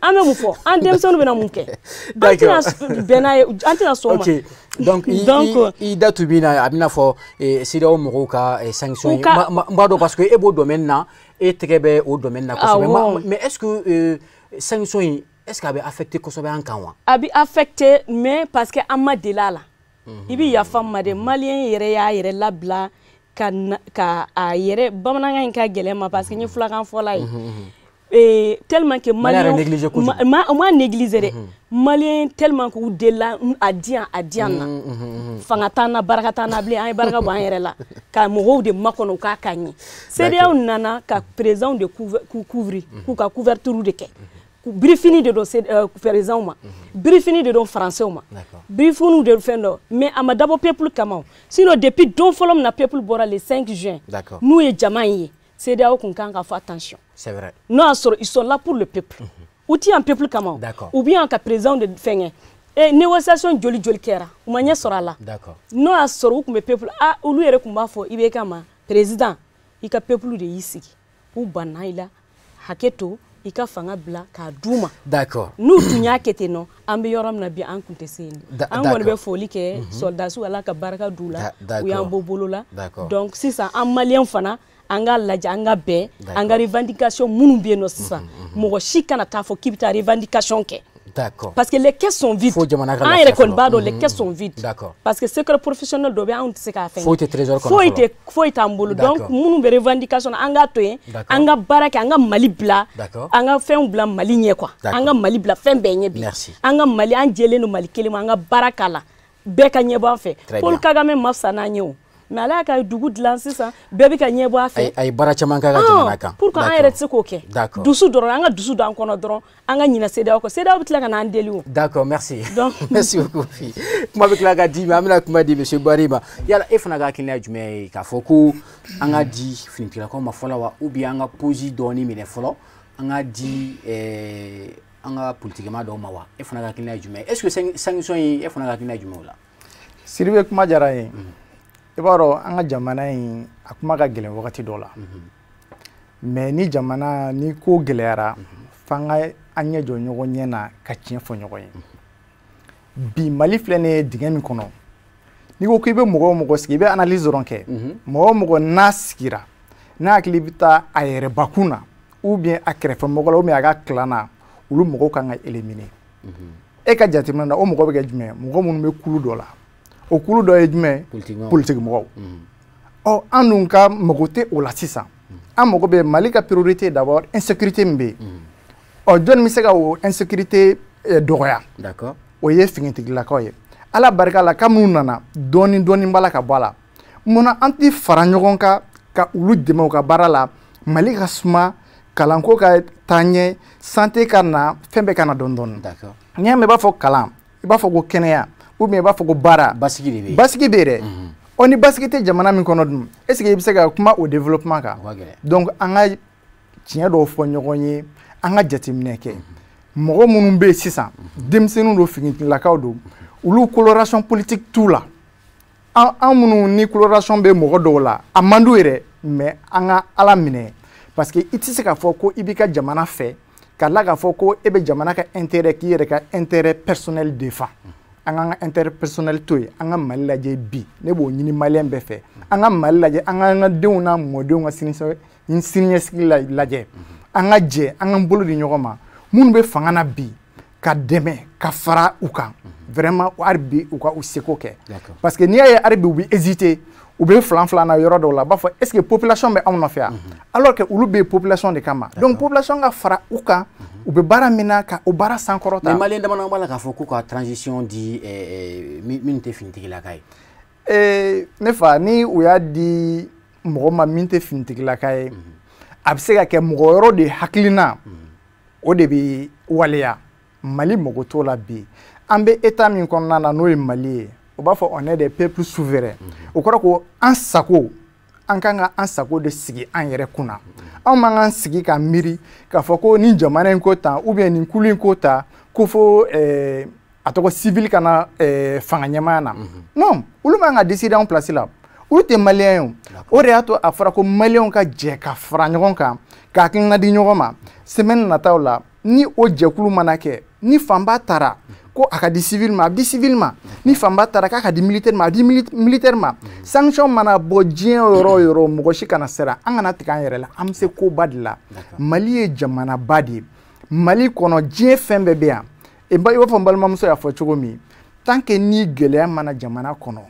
an bɛ mun fɔ an denmisɛnninw bɛna mun kɛ an tɛna bɛn n'a ye an tɛna sɔn o ma donc i da tun bɛ na a bɛna fɔ CEDEAO mɔgɔw ka sanction ye n b'a dɔn parce que e b'o domaine na e tɛgɛ bɛ o domaine na kosɛbɛ mais est-ce que sanction in est-ce que a bɛ affecté kosɛbɛ an kan wa a bɛ affecté mais parce que an ma deli a la i bɛ yafa n ma dɛ maliyɛn yɛrɛ y'a yɛrɛ labila ka a yɛrɛ bamanankan in ka gɛlɛn ma parce que n ye fulakan fɔla ye tellement que maliyɛn u ma négliger dɛ maliyɛn tellement que u delila a diyan na fanga t'an na baraka t'an na bilen an ye baraka bɔ an yɛrɛ la ka mɔgɔw de makɔnɔ u k'a ka ɲɛ CEDEAO nana ka présidents de couvrir k'u ka couverture de kɛ briefing de don présidents ma briefing de don français ma briefing de fɛn dɔ mais a ma dabɔ peuple kama sinon depuis don fɔlɔ min na peuple bɔra le 5 juin n'u ye jama in ye CEDEAO kun kan ka fɔ attention c'est vrai n'o y'a sɔrɔ ils sont là pour le peuple u ti yan peuple kama ou bien ka président de fɛngɛ négociation joli kɛra u ma ɲɛ sɔrɔ a la n'o y'a sɔrɔ u kun bɛ peuple olu yɛrɛ kun b'a fɔ i bɛ kama président i ka peuple de y'i sigi u banna i la hakɛ to i ka fanga bila k'a d'u ma n'u tun y'a kɛ ten nɔ an bɛ yɔrɔ min na bi an kun tɛ se yen an kɔni bɛ foli kɛ soldasiw Ala ka barika d'u la u y'an bɔ bolo la donc sisan an maliyɛn fana an ka lajɛ an ka bɛn an ka revendication minnu bɛ yen nɔ sisan mɔgɔ si kana taa fɔ k'i bɛ taa revendication kɛ parce que les caisses sont vides an yɛrɛ kɔni b'a dɔn les caisses sont vides parce que secret professionnel dɔ bɛ yen anw tɛ se k'a fɛn foyi t'an bolo donc minnu bɛ revendication na an k'a to yen an ka baara kɛ an ka Mali bila an ka fɛnw bila Mali ɲɛ quoi an ka Mali bila fɛn bɛɛ ɲɛ bi an ka Mali an jɛlen don Mali kelen ma an ka baara k'a la bɛɛ ka ɲɛ bɔ an fɛ Paul Kagame ma fisa n'an ye o mais Ala y'a ka dugu dilan sisan bɛɛ bɛ ka ɲɛ bɔ a fɛ a ye baara caman k'a ka jamana kan pourquoi an yɛrɛ tɛ se k'o kɛ dusu dɔrɔn an ka dusu d'an kɔnɔ dɔrɔn an ka ɲinɛ CEDEAO kɔ CEDEAO bɛ tila ka n'an deli o d'accord merci merci beaucoup kuma bɛ tila ka di ma an bɛna kuma di monsieur Buhari ma yala e fana ka hakilina ye jumɛn ye k'a fɔ ko an ka di finitigilakaw ma fɔlɔ wa ou bien an ka posi dɔɔni minɛ fɔlɔ an ka di an ka politikima dɔw ma wa e fana ka hakilina ye jumɛn est-ce que sanction in e fana ka hakilina ye jumɛn o la Sidibe kuma diyara n ye i b'a dɔn an ka jamana in a kuma ka gɛlɛn wagati dɔ la mais ni jamana ni ko gɛlɛyara f'an ka an ɲɛ jɔ ɲɔgɔn ɲɛ na ka tiɲɛ fɔ ɲɔgɔn ye bi Mali filɛ nin ye dingɛ min kɔnɔ n'i ko k'i bɛ mɔgɔ o mɔgɔ sigi i bɛ analyse dɔrɔn kɛ mɔgɔ o mɔgɔ n'a sigira n'a hakili bɛ taa a yɛrɛ bakun na ou bien a kɛrɛfɛ mɔgɔ la ou bien a ka clan na olu mɔgɔw kan ka éliminer e ka jateminɛ na o mɔgɔ bɛ kɛ jumɛn mɔgɔ minnu bɛ kulu dɔ la o kulu dɔ ye jumɛn politique mɔgɔw ɔ an dun ka mago tɛ o la sisan an mago bɛ Mali ka priorité d'abord insécurité min bɛ yen ɔ jɔnni bɛ se ka o insécurité dɔgɔya o ye finitigilakaw ye ala barika la ka minnu nana dɔɔni b'a la ka bɔ a la munna an tɛ fara ɲɔgɔn kan ka olu dɛmɛ u ka baara la Mali ka suma kalanko ka taa ɲɛ santé ka na fɛn bɛɛ ka na dɔɔni dɔɔni n'i y'a mɛn i b'a fɔ kalan i b'a fɔ ko kɛnɛya ou bien i b'a fɔ ko baara basigi bɛ yen dɛ ɔ ni basigi tɛ jamana min kɔnɔ dun est ce que i bɛ se ka kuma o développement kan donc an ka tiɲɛ dɔw fɔ ɲɔgɔn ye an ka jateminɛ kɛ mɔgɔ minnu bɛ yen sisan denmisɛnninw don finitigilakaw don olu coloration politique t'u la an minnu ni coloration bɛ mɔgɔ dɔw la a man d'u yɛrɛ mais an ka ala minɛ parce que i tɛ se k'a fɔ ko i b'i ka jamana fɛ ka tila k'a fɔ ko e bɛ jamana ka intérêt k'i yɛrɛ ka intérêt personnel défend an k'an ka intérêt personnel to yen an ka Mali lajɛ bi ne b'o ɲini maliyɛn bɛɛ fɛ an ka Mali lajɛ an k'an ka denw n'a mɔdenw ka siniɲɛsigi lajɛ an ka jɛ an k'an bolo di ɲɔgɔn ma minnu bɛ fanga na bi ka dɛmɛ ka fara u kan vraiment hali bi u ka u seko kɛ parce que n'i y'a ye hali bi u bɛ hésiter u bɛ filan na yɔrɔ dɔw la u b'a fɔ est ce que population bɛ anw nɔfɛ yan alors que olu bɛ population de kama donc population ka fara u kan u bɛ baara min na ka o baara sankɔrɔta mais maliyɛn damadɔ b'a la k'a fɔ k'u ka transition di minnu tɛ finitigilaka ye ne fa ni u y'a di mɔgɔ ma min tɛ finitigilaka ye a bɛ se ka kɛ mɔgɔ wɛrɛw de hakilina o de bɛ waleya Mali mago t'o la bi an bɛ état min kɔnɔna na n'o ye Mali ye o b'a fɔ on est des peuples souverains o kɔrɔ ko an sago an kan ka an sago de sigi an yɛrɛ kunna anw man kan sigi ka miiri k'a fɔ ko nin jamana in ko tan ou bien nin kulu in ko tan ko fo a tɔgɔ civil kana fanga ɲɛmaya na non olu man ka décider anw place la olu tɛ maliyɛn ye o de y'a to a fɔra ko maliyɛnw ka jɛ ka fara ɲɔgɔn kan k'a hakilina di ɲɔgɔn ma semaine nataw la ni o jɛkulu mana kɛ ni fanba taara ko a ka di civil ma a bɛ di civil ma ni fanba taara k'a ka di militaire ma a bɛ di militaire ma sanction mana bɔ diɲɛ yɔrɔ o yɔrɔ mɔgɔ si kana siran an kana tigɛ an yɛrɛ la an bɛ se koba de la Mali ye jamanaba de ye Mali kɔnɔ diɲɛ fɛn bɛɛ bɛ yan i b'a fɔ n balimamuso y'a fɔ cogo min tant que ni gɛlɛya mana jamana kɔnɔ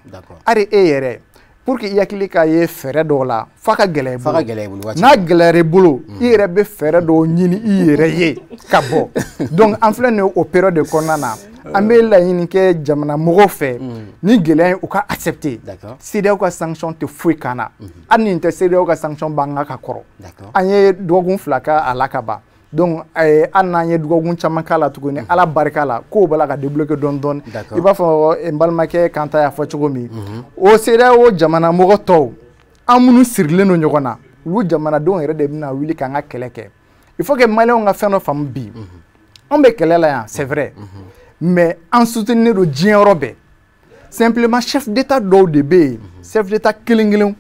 hali e yɛrɛ pour que i hakili ka ye fɛɛrɛ dɔw la f'a ka gɛlɛya i bolo n'a gɛlɛyara i bolo i yɛrɛ bɛ fɛɛrɛ dɔw ɲini i yɛrɛ ye ka bɔ donc an filɛ nin ye o période de kɔnɔna na an bɛ laɲini kɛ jamana mɔgɔw fɛ ni gɛlɛya ye u ka accepter CEDEAO ka sanction tɛ foyi k'an na hali nin tɛ CEDEAO ka sanction b'an ka kɔrɔ an ye dɔgɔkun 2 k'a la ka ban donc hali n'an ye dɔgɔkun caman k'a la tuguni ala barika la kow b'a la ka débloquer dɔɔni dɔɔni i b'a fɔ n balimakɛ Kanta y'a fɔ cogo min o CEDEAO jamana mɔgɔ tɔw an minnu sirilen don ɲɔgɔn na olu jamanadenw yɛrɛ de bɛna wuli k'an ka kɛlɛ kɛ il faut que maliyɛnw ka fɛn dɔ faamu bi anw bɛ kɛlɛ la yan c'est vrai mais an soutenir don diɲɛ yɔrɔ bɛɛ simplement chef d'état dɔw de bɛ yen chef d'état kelen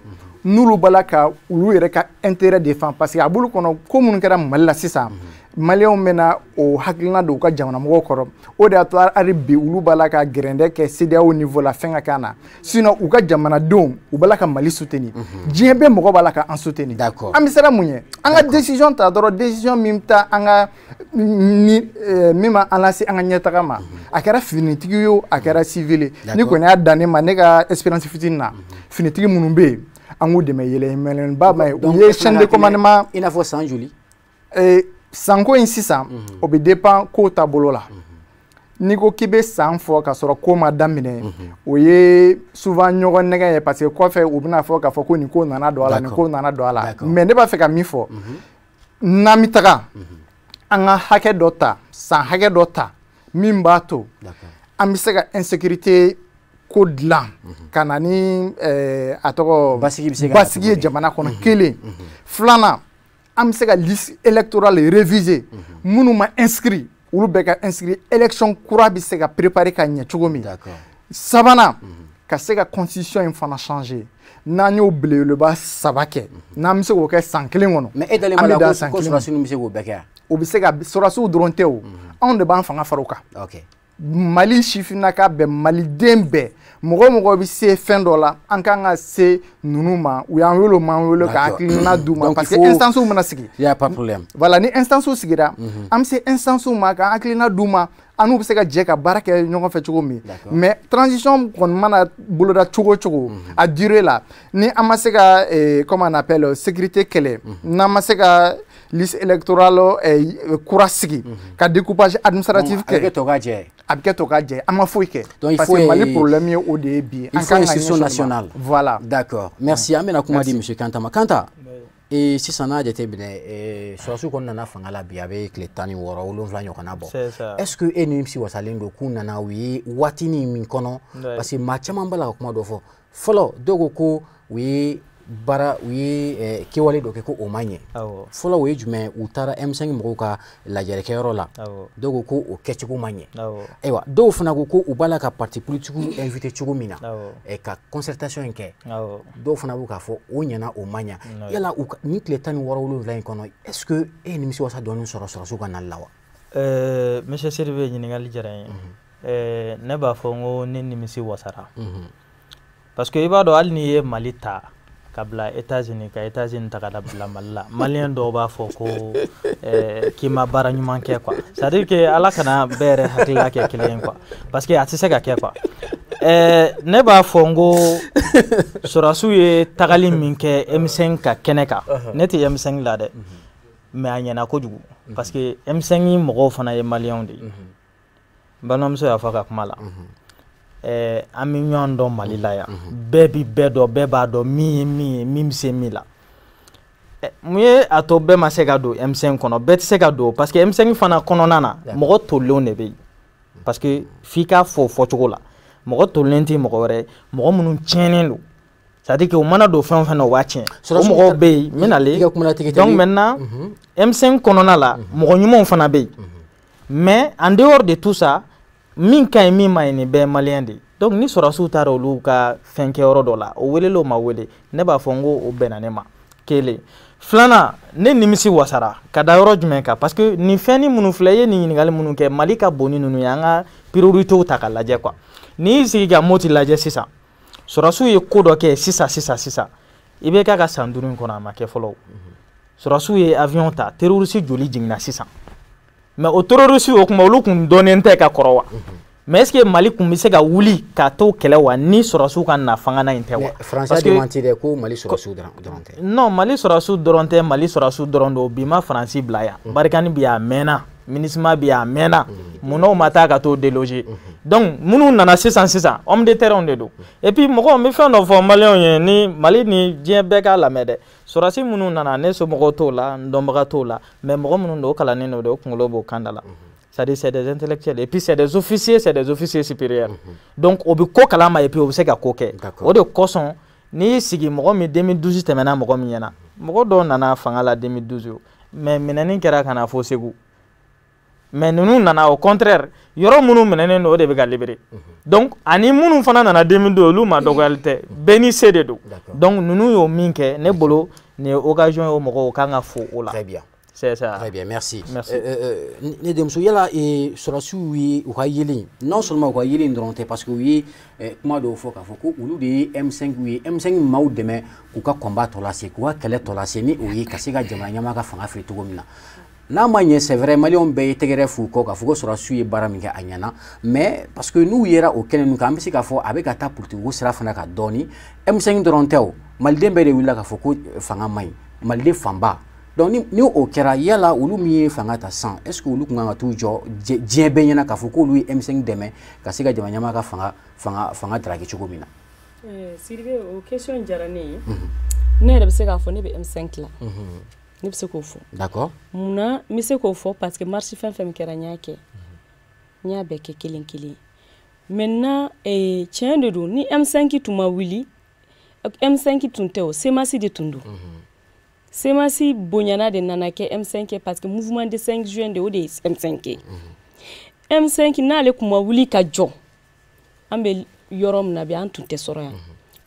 n'olu b'a la ka olu yɛrɛ ka intérêt défend parce que a bolo kɔnɔ ko minnu kɛra Mali la sisan maliyɛnw bɛna o hakilina don u ka jamana mɔgɔw kɔrɔ o de y'a to hali bi olu b'a la ka gɛrɛndɛ kɛ CEDEAO niveau la fɛn ka k'an na sinon u ka jamanadenw u b'a la ka Mali soutenir diɲɛ bɛɛ mɔgɔ b'a la ka an soutenir an bɛ siran mun ye an ka décision ta dɔrɔn décision min ta an ka min ma an lase an ka ɲɛtaga ma a kɛra finitigi ye o a kɛra civil ye ni kɔni y'a dan ne ma ne ka expérience fitinin na finitigi minnu bɛ yen an k'u dɛmɛ yɛlɛmɛlɛnba ma ye u ye chaîne de commandement i n'a fɔ san joli sanko in sisan o bɛ dépend kow taabolo la n'i ko k'i bɛ san fɔ k'a sɔrɔ ko ma daminɛ o ye souvent ɲɔgɔn nɛgɛ ye parce que kɔfɛ u bɛna fɔ k'a fɔ ko nin ko nana don a la nin ko nana don a la mais ne b'a fɛ ka min fɔ n'an bɛ taga an ka hakɛ dɔ ta san hakɛ dɔ ta min b'a to an bɛ se ka insécurité ko dilan ka na ni a tɔgɔ basigi ye jamana kɔnɔ kelen filanan an bɛ se ka liste électorale réviser minnu ma inscrit olu bɛɛ ka inscrit élection kura bɛ se ka préparer ka ɲɛ cogo min sabanan ka se ka constitution in fana changer n'an y'o belebeleba 3 kɛ n'an bɛ se k'o kɛ san 1 kɔnɔ mais e dalen b'a la ko sɔrɔdasiw bɛ se k'o bɛɛ kɛ yan o bɛ se ka sɔrɔdasiw dɔrɔn tɛ o anw de b'an fanga fara o kan Mali sifinnaka bɛɛ maliden bɛɛ mɔgɔ bɛ se fɛn dɔ la an kan ka se ninnu ma u y'an wele m'an wele ka hakilina d'u ma parce que instance mana sigi y a pas de problème voilà ni instance sigira an bɛ se instance ma ka hakilina d'u ma anu bɛ se ka jɛ ka baara kɛ ɲɔgɔn fɛ cogo min mais transition kɔni mana boloda cogo cogo a durée la ni an ma se ka comment on appelle sécurité kɛlɛ n'an ma se ka liste électorale kura sigi ka découpage administratif kɛ a bɛ kɛ to ka jɛ an ma foyi kɛ parce que Mali problème ye o de ye bi il faut une institution nationale voilà d'accord merci an bɛna kuma di monsieur Kanta ma Kanta sisan n'a jateminɛ sɔrɔsiw kɔni nana fanga la bi a bɛ tile 16 7 ɲɔgɔnna bɔ est-ce que e nimisi wasalen don k'u nana u ye waatinin min kɔnɔ parce que maa caman b'a la ka kuma dɔ fɔ fɔlɔ dɔw ko u ye baara u ye kɛwale dɔ kɛ ko o ma ɲɛ fɔlɔ o ye jumɛn u taara M5 mɔgɔw ka lajɛlikɛyɔrɔ la dɔw ko o kɛcogo ma ɲɛ ayiwa dɔw fana ko u b'a la ka parti politique invité cogo min na ka concertation in kɛ dɔw fana b'u k'a fɔ o ɲɛna o ma ɲɛ yala ni tile 16 7 in kɔnɔ est-ce que e nimisi wasa dɔɔnin sɔrɔ sɔrɔsiw ka nali la wa monsieur Seribe ɲininkali diyara n ye ne b'a fɔ n ko ne nimisi wasara parce que i b'a dɔn hali n'i ye Mali ta ka bila États-Unis ka États-Unis ta ka bila Mali la malien dɔw b'a fɔ ko k'i ma baara ɲuman kɛ quoi c'est à dire que ala kana bɛɛ yɛrɛ hakilila kɛ kelen quoi parce que a tɛ se ka kɛ quoi ne b'a fɔ n ko sɔrɔsiw ye tagali min kɛ M5 ka kɛnɛ kan ne tɛ M5 la dɛ mais a ɲɛna kojugu parce que M5 mɔgɔw fana ye maliens de ye n balimamuso y'a fɔ ka kuma la an bɛ ɲɔgɔn dɔn Mali la yan bɛɛ bi bɛɛ dɔn bɛɛ b'a dɔn min ye min bɛ se min la mun ye a to bɛɛ ma se ka don M5 kɔnɔ bɛɛ tɛ se ka don parce que M5 fana kɔnɔna na mɔgɔ tolilenw de bɛ yen parce que f'i k'a fɔ fɔcogo la mɔgɔ tolilen tɛ mɔgɔ wɛrɛ mɔgɔ minnu tiɲɛnen don c'est à dire que u mana don fɛn o fɛn na u b'a tiɲɛ o mɔgɔw bɛ yen n bɛ nalen donc maintenant M5 kɔnɔna la mɔgɔ ɲumanw fana bɛ yen mais en dehors de tout ça min ka ɲi min ma ɲi nin bɛɛ ye malien de donc ni sɔrɔsiw taara olu ka fɛn kɛyɔrɔ dɔ la o weleli o ma wele ne b'a fɔ n ko o bɛnna ne ma kelen filanan ne nimisi wasara ka da yɔrɔ jumɛn kan parce que nin fɛn ni minnu filɛ i ye nin ɲininkali minnu kɛ Mali ka bon ni ninnu ye an ka prioritéw ta ka lajɛ quoi n'i y'i sigi ka Moti lajɛ sisan sɔrɔsiw ye ko dɔ kɛ sisan i bɛ k'a ka san 5 in kɔnɔ a ma kɛ fɔlɔ sɔrɔsiw ye avion ta terroriste joli jiginna sisan mais o terroriste o kuma olu kun dɔnnen tɛ ka kɔrɔ wa mais est-ce que Mali kun bɛ se ka wuli ka t'o kɛlɛ wa ni sɔrɔsiw ka na fangana in tɛ wa français démenti dɛ ko Mali sɔrɔsiw dɔrɔn tɛ non Mali sɔrɔsiw dɔrɔn tɛ Mali sɔrɔsiw dɔrɔn don bi ma France bila yan barikani bi a mɛnna MINUSMA bi a mɛnna munnaw ma taa ka t'o déloger donc minnu nana sisan homme de terrain de don et puis mɔgɔw n bɛ fɛn dɔ fɔ maliyɛnw ye ni Mali ni diɲɛ bɛɛ k'a lamɛn dɛ sɔrɔsi minnu nana ne somɔgɔw t'o la n dɔnbaga t'o la mais mɔgɔ minnu don o kalannen don o kunkolo b'o kan da la c'est-à-dire c'est des intellectuels et puis c'est des officiers supérieurs donc o bɛ ko kalama et puis o bɛ se ka ko kɛ o de kosɔn n'i y'i sigi mɔgɔ min 2012 tɛmɛna mɔgɔ min ɲɛna mɔgɔ dɔw nana fanga la 2012 mais minɛni kɛra ka na fɔ Segu mais ninnu nana au contraire yɔrɔ minnu minɛnen don o de bɛ ka libérer donc ani minnu fana nana 2012 olu ma dɔgɔyali tɛ bɛɛ ni se de don donc ninnu y'o min kɛ ne bolo nin ye occasion ye o mɔgɔw kan ka fo o la. Très bien. C'est ça. Très bien, merci. Ne demuso yala sɔrɔsiw ye u ka yelen non seulement u ka yelen dɔrɔn tɛ parce que u ye kuma dɔw fɔ k'a fɔ ko olu de ye M5 ye M5 maaw dɛmɛ k'u ka combat tɔ lase k'u ka kɛlɛ tɔ lase ni o ye ka se ka jamana ɲɛmaa ka fanga fili cogo min na. N'a ma ɲɛ c'est vrai maliyɛnw bɛɛ ye tɛgɛrɛ f'u kɔ k'a fɔ ko sɔrɔsiw ye baara min kɛ a ɲɛna mais parce que n'u yera o kɛnɛ ninnu kan an bɛ se k'a fɔ a bɛ ka taa politique sira fana kan dɔɔni M5 dɔrɔn tɛ o maliden bɛɛ de wulila k'a fɔ ko fanga man ɲi maliden fanba donc ni o kɛra yala olu min ye fanga ta san est ce que olu kun kan ka t'u jɔ diɲɛ bɛɛ ɲɛna k'a fɔ k'olu ye M5 dɛmɛ ka se ka jamana ɲɛmaa ka fanga daraki cogo min na. Sidibe o question diyara ne ye ne yɛrɛ bɛ se k'a fɔ ne bɛ M5 la ne bɛ se k'o fɔ. D'accord. Munna n bɛ se k'o fɔ parce que marche fɛn fɛn min kɛra n y'a kɛ n y'a bɛɛ kɛ kelen kelen maintenant tiɲɛ de don ni M5 tun ma wuli M5 tun tɛ o CEMACI de tun don. CEMACI bonyana de nana kɛ M5 parce que mouvement de 5 juin de o de ye M5 M5 n'ale tun ma wuli ka jɔ an bɛ yɔrɔ min na bi an tun tɛ sɔrɔ yan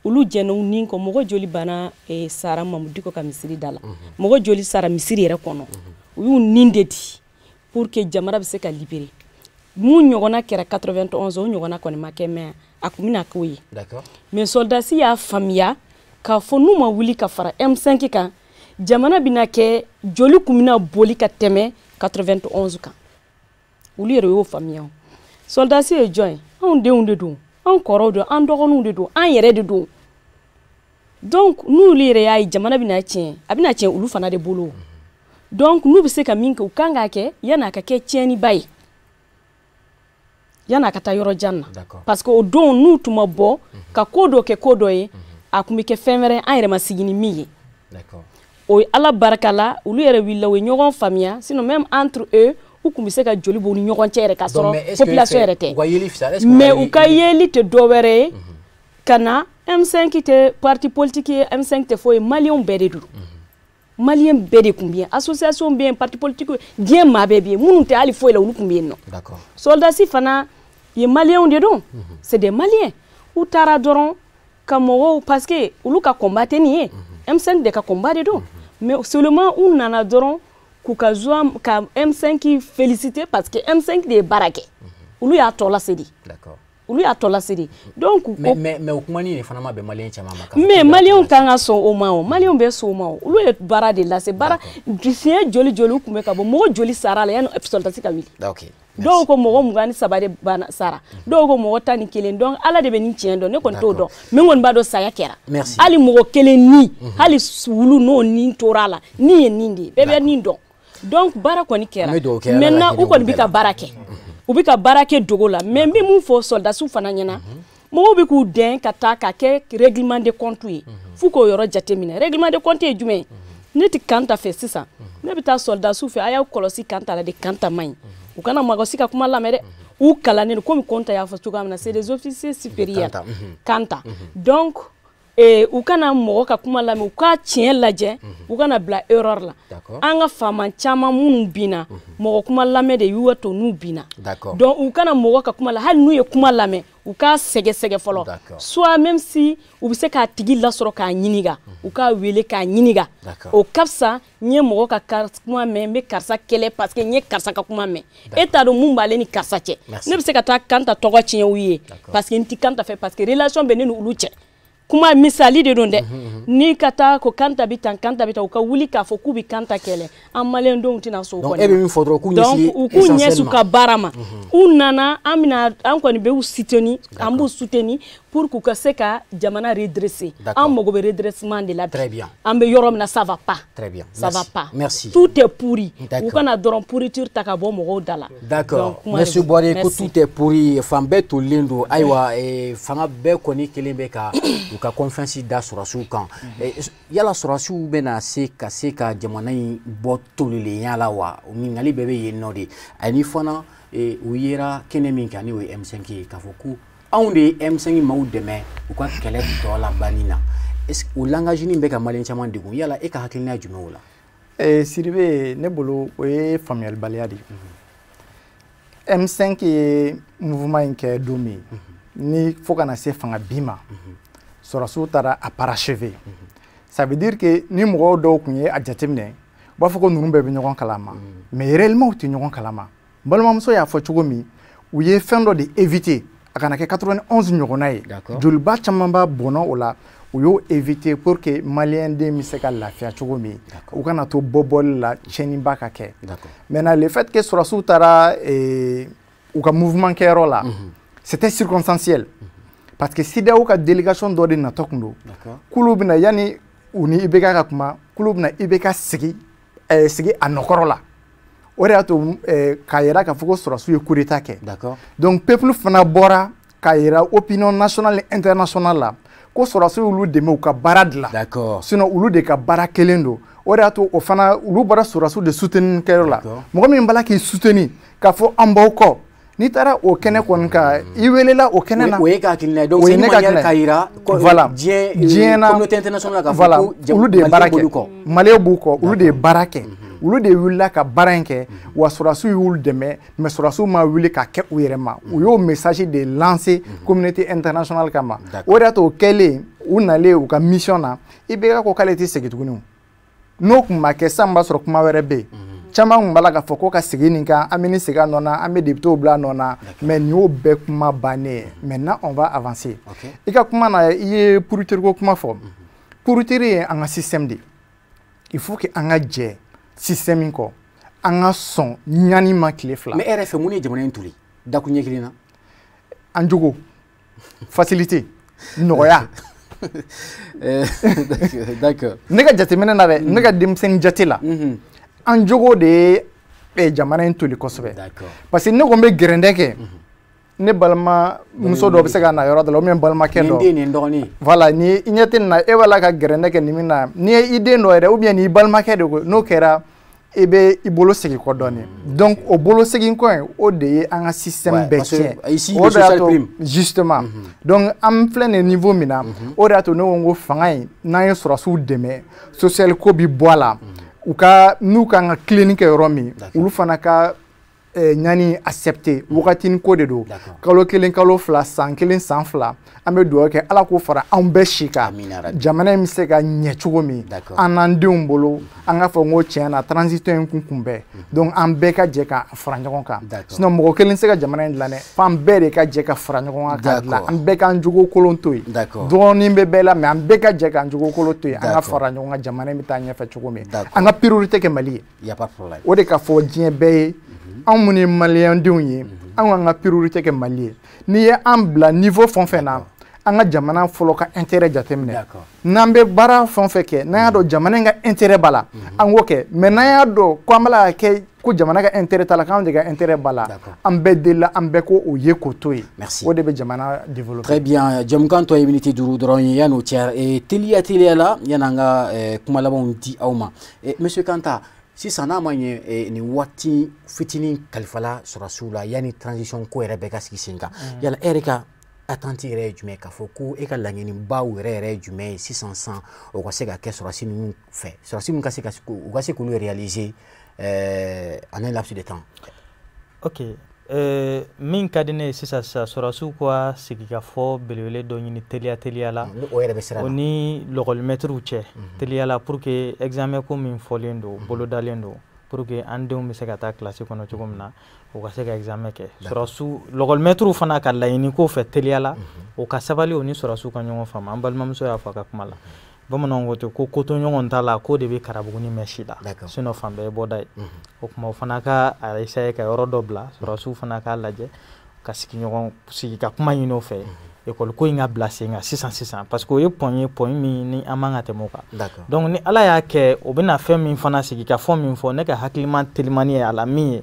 olu jɛnɛw ni kɔ mɔgɔ joli bana sara Mamudi ko ka misiri da la mɔgɔ joli sara misiri yɛrɛ kɔnɔ u y'u nin de di pour que jamana bɛ se ka libérer mun ɲɔgɔnna kɛra 91 o ɲɔgɔnna kɔni ma kɛ mais a kun bɛna k'o ye mais soldasi y'a faamuya k'a fɔ n'u ma wuli ka fara M5 kan jamana bɛna kɛ joli kun bɛna boli ka tɛmɛ 91 kan olu yɛrɛ y'o faamuya soldasi ye jɔn ye anw denw de don anw kɔrɔw don an dɔgɔninw de don an yɛrɛ de don donc n'olu yɛrɛ y'a ye jamana bɛna tiɲɛ a bɛna tiɲɛ olu fana de bolo donc n'u bɛ se ka min kɛ u kan k'a kɛ yan'a ka kɛ tiɲɛniba ye yan'a ka taa yɔrɔ jan na parce que o don n'u tun ma bɔ ka ko dɔ kɛ ko dɔ ye a kun bɛ kɛ fɛn wɛrɛ an yɛrɛ ma sigi ni min ye o ye Ala barika la olu yɛrɛ wulila u ye ɲɔgɔn faamuya sinon même entre eux u kun bɛ se ka joli b'u ni ɲɔgɔn cɛ yɛrɛ ka sɔrɔ population yɛrɛ tɛ mais u ka yeli tɛ dɔ wɛrɛ ye ka na M5 tɛ parti politique ye M5 tɛ foyi maliyɛnw bɛɛ de don maliyɛn bɛɛ de kun bɛ yen association bɛ yen parti politique diɲɛ maa bɛɛ bɛ yen minnu tɛ hali foyi la olu kun bɛ yen nɔ soldasi fana ye maliyɛnw de don c'est des maliens u taara dɔrɔn ka mɔgɔw parce que olu ka combat tɛ nin ye M5 de ka combat de don mais seulement u nana dɔrɔn k'u ka joie ka M5 féliciter parce que M5 de ye baara kɛ olu y'a tɔ lase de olu y'a tɔ lase de donc mais o kuma ni fana ma bɛn maliyɛn caman ma mais maliyɛnw kan ka sɔn o ma o maliyɛnw bɛ sɔn o ma o olu ye baara de lase baara siɲɛ joli joli kun bɛ ka bɔ mɔgɔ joli sara la yanni soldasi ka wuli dɔw ko mɔgɔ 23 de banna sara dɔw ko mɔgɔ 11 donc Ala de bɛ nin tiɲɛ dɔn ne kɔni t'o dɔn min kɔni b'a dɔn saya kɛra hali mɔgɔ kelen ni hali wulu n'o nin tora la ni ye nin de ye bɛɛ bɛ nin dɔn donc baara kɔni kɛra maintenant u kɔni bɛ ka baara kɛ u bɛ ka baara kɛ dogo la mais n bɛ mun fɔ soldasiw fana ɲɛna mɔgɔw bɛ k'u dɛn ka taa ka kɛ règlement de compte ye f'u k'o yɔrɔ jateminɛ règlement de compte ye jumɛn ye ne tɛ kan ta fɛ sisan ne bɛ taa soldasiw fɛ a y'aw kɔlɔsi kan ta la de kan ta man ɲi u kana mɔgɔ si ka kuma lamɛn dɛ u kalannen comme Konta y'a fɔ cogoya min na c'est des officiers supérieurs kan ta donc u kana mɔgɔ ka kuma lamɛn u ka tiɲɛ lajɛ u kana bila erreur la an ka faama caman minnu binna mɔgɔ kuma lamɛn de y'u to n'u binna donc u kana mɔgɔ ka kuma la hali n'u ye kuma lamɛn u ka sɛgɛsɛgɛ fɔlɔ soit même si u bɛ se k'a tigi lasɔrɔ k'a ɲininka u k'a wele k'a ɲininka o ka fisa n ye mɔgɔ ka kuma mɛn n bɛ karisa kɛlɛ parce que n ye karisa ka kuma mɛn e t'a dɔn mun b'ale ni karisa cɛ ne bɛ se ka taa kan ta tɔgɔ tiɲɛ u ye parce que n tɛ kan ta fɛ parce que relation bɛ ne ni olu cɛ kuma misali de don dɛ ni ka taa ko kanta bi tan u ka wuli k'a fɔ k'u bɛ kanta kɛlɛ an maliyɛn denw tɛna so donc e bɛ min fɔ dɔrɔn k'u ɲɛsin u ka baara ma u nana an kɔni bɛ u soutenir an b'u soutenir pour k'u ka se ka jamana redresser an mago bɛ redressement de la bi an bɛ yɔrɔ min na ça va pas ça va pas tout est pourri u kana dɔrɔn pourriture ta ka bɔ mɔgɔw da la d'accord monsieur Boire ko tout est pourri fan bɛɛ tolilen don ayiwa fanga bɛɛ kɔni kelen bɛ ka u ka confiance da sɔrɔsiw kan yala sɔrɔsiw bɛna se ka jamana in bɔ tolilenya la wa ɲininkali bɛɛ bɛ yen nɔ de ani fana u yera kɛnɛ min kan n'o ye M5 ye k'a fɔ ko anw de ye M5 maaw dɛmɛ u ka kɛlɛ tɔ labanni na est-ce que o langage bɛ ka maliyɛn caman degun yala e ka hakilina ye jumɛn o la Sidibe ne bolo o ye faamuyalibaliya de ye M5 ye mouvement in kɛ don min ni fo kana se fanga bi ma sɔrɔsiw taara a parachever ça veut dire que ni mɔgɔw dɔw kun ye a jateminɛ u b'a fɔ ko ninnu bɛɛ bɛ ɲɔgɔn kalama mais réellement u tɛ ɲɔgɔn kalama balimamuso y'a fɔ cogo min u ye fɛn dɔ de éviter a kana kɛ 91 ɲɔgɔnna ye joliba caman b'a bɔnna o la u y'o éviter pour que maliyɛn den bɛ se ka lafiya cogo min u kana to bɔbɔli la tiɲɛniba ka kɛ maintenant le fait que sɔrɔsiw taara u ka mouvement kɛyɔrɔ la c'était circonstanciel parce que CEDEAO ka délégation dɔ de natɔ kun don k'olu bɛna yanni u ni IBK ka kuma k'olu bɛna IBK sigi a nɔkɔrɔ la o de y'a to k'a yira k'a fɔ ko sɔrɔsiw ye coup d'état kɛ donc peuple fana bɔra k'a yira opinion nationale et internationale la ko sɔrɔsiw y'olu dɛmɛ u ka baara dilan sinon olu de ka baara kelen don o de y'a to o fana olu bɔra sɔrɔsiw de soutenir kɛyɔrɔ la mɔgɔ min b'ala k'i soutenir k'a fɔ an b'aw kɔ n'i taara o kɛnɛ kɔni kan i welela o kɛnɛ na o ye k'a hakilina ye donc c'est une manière k'a yira diɲɛ na communauté internationale k'a fɔ ko olu de ye baara kɛ maliyɛnw b'u kɔ olu de ye baara kɛ olu de wulila ka baara in kɛ wa sɔrɔsiw y'olu dɛmɛ mais sɔrɔsiw ma wuli ka kɛ u yɛrɛ ma u y'o message de lancer communauté internationale kama o de y'a to o kɛlen u nalen u ka mission na IBK ko k'ale tɛ segin tuguni n'o kun ma kɛ sisan b'a sɔrɔ kuma wɛrɛ bɛ yen caman bala ka fɔ ko ka segin nin kan an bɛ ni segin nɔ na an bɛ député bila nɔ na mais nin y'o bɛɛ kuma bannen maintenant on va avancer i ka kuma na i ye pourriture ko kuma fɔ pourriture ye an ka système de il faut que an ka jɛ système in kɔ an ka sɔn ɲani ma tile fila mais e yɛrɛ fɛ mun ye jamana in toli dakun ɲɛ kelen na an jogo facilité nɔgɔya d'accord ne ka jateminɛ na dɛ ne ka denmisɛnnin jate la an jogo de ye jamana in toli kosɛbɛ parce que ne ko n bɛ gɛrɛndɛ kɛ ne balima muso dɔ bɛ se ka na yɔrɔ dɔ la ou bien balimakɛ dɔ voilà ni i ɲɛ tɛ nin na e b'a la ka gɛrɛndɛ kɛ nin min na ni ye i den dɔ yɛrɛ ou bien ni balimakɛ de ko n'o kɛra e bɛ i bolo segin kɔ dɔɔnin donc o bolo segin kɔ in o de ye an ka système bɛɛ tiɲɛ o de y'a to justement donc an filɛ nin niveau min na o de y'a to ne ko n ko fanga in n'an ye sɔrɔsiw dɛmɛ social ko bi bɔ a la u ka n'u kan ka tilenni kɛ yɔrɔ min olu fana ka ɲani accepté wagatinin ko de don kalo kelen kalo fila san kelen san fila an bɛ dugawu kɛ ala k'o fara anw bɛɛ si kan jamana in bɛ se ka ɲɛ cogo min an n'an denw bolo an k'a fɔ n ko tiɲɛ na transition in kun kunbɛn donc an bɛɛ ka jɛ ka fara ɲɔgɔn kan sinon mɔgɔ kelen tɛ se ka jamana in dilan dɛ f'an bɛɛ de ka jɛ ka fara ɲɔgɔn kan k'a dilan an bɛɛ k'an jogo kolon to yen dɔgɔnin bɛ bɛɛ la mais an bɛɛ ka jɛ k'an jogo kolon to yen an ka fara ɲɔgɔn kan jamana in bɛ taa ɲɛfɛ cogo min an ka priorité kɛ Mali ye o de ka fɔ diɲɛ bɛɛ ye anw minnu ye maliyɛn denw ye anw k'an ka priorité kɛ Mali ye n'i ye an bila niveau fɛn o fɛn na an ka jamana fɔlɔ ka intérêt jateminɛ n'an bɛ baara fɛn o fɛn kɛ n'an y'a dɔn jamana in ka intérêt b'a la an k'o kɛ mais n'an y'a dɔn ko an bɛ la ka kɛ ko jamana ka intérêt t'a la k'anw de ka intérêt b'a la an bɛɛ delila an bɛɛ ko o ye k'o to yen o de bɛ jamana développer. Très bien jamukan tɔ ye minute 5 dɔrɔn ye yan'o cɛ teliya la yan'an ka kuma labanw di aw ma monsieur Kanta sisan n'a ma ɲɛ nin waati fitinin kalifala sɔrɔsiw la yanni transition ko yɛrɛ bɛɛ ka sigi sen kan yala e yɛrɛ ka attente yɛrɛ ye jumɛn k'a fɔ ko e ka laɲinibaw yɛrɛ ye jumɛn ye sisan o ka se ka kɛ sɔrɔsi ninnu fɛ sɔrɔsi ninnu u ka se k'olu réaliser en un laps de temps. Ok min ka di ne ye sisan sɔrɔsiw ka sigi ka fɔ belebele dɔ ɲini teliya la o ni lɔgɔlimɛtiriw cɛ teliya la pour que examen ko min fɔlen don bolodalen don pour que an denw bɛ se ka taa kilasi kɔnɔ cogo min na o ka se ka examen kɛ sɔrɔsiw lɔgɔlimɛtiriw fana ka laɲini ko fɛ teliya la o ka sabali o ni sɔrɔsiw ka ɲɔgɔn faamu an balimamuso y'a fɔ a ka kuma la bamananw ko ten ko koto ɲɔgɔn t'a la ko de bɛ karabuguni mɛn si la sinon fan bɛɛ ye bɔda ye o kuma o fana ka a essayer ka yɔrɔ dɔ bila sɔrɔsiw fana k'a lajɛ ka sigi ka kuma ɲini o fɛ école ko in ka bila sen kan sisan parce que o ye point min ni an man ka tɛmɛ o kan donc ni ala y'a kɛ o bɛna fɛn min fana sigi ka fɔ min fɔ ne ka hakilima telimani ye a la min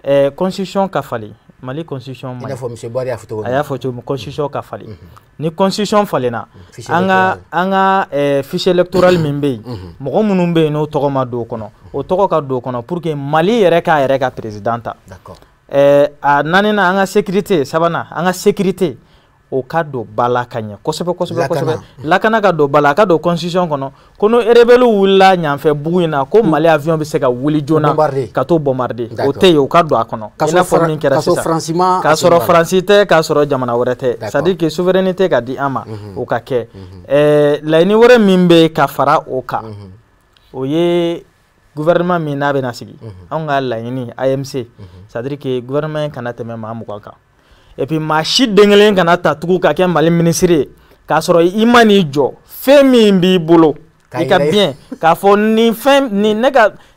ye constitution ka falen Mali constitution ma. A y'a fɔ cogo constitution ka falen. Ni constitution falenna an ka fichier électoral min bɛ yen mɔgɔ minnu bɛ yen n'o tɔgɔ ma don o kɔnɔ o tɔgɔ ka don o kɔnɔ pour que Mali yɛrɛ k'a yɛrɛ ka président ta. A naaninan an ka sécurité sabanan an ka sécurité o ka don ba la ka ɲɛ kosɛbɛ lakana ka don ba la a ka don constitution kɔnɔ ko n'o rebelle wulila ɲanfɛ bugu in na ko Mali avion bɛ se ka wuli joona ka t'o bombarder o tɛ yen o ka don a kɔnɔ i n'a fɔ min kɛra sisan k'a sɔrɔ Faransi tɛ k'a sɔrɔ jamana wɛrɛ tɛ c'est à dire que souveraineté ka di an ma o ka kɛ laɲini wɛrɛ min bɛ ka fara o kan o ye gouvernement min n'a bɛna sigi anw ka laɲini AMC c'est à dire que gouvernement kana tɛmɛ maa 20 kan. Et puis maa si den kelen kana ta tugu ka kɛ Mali ministre ye k'a sɔrɔ i ma n'i jɔ fɛn min b'i bolo i ka bien k'a fɔ nin fɛn nin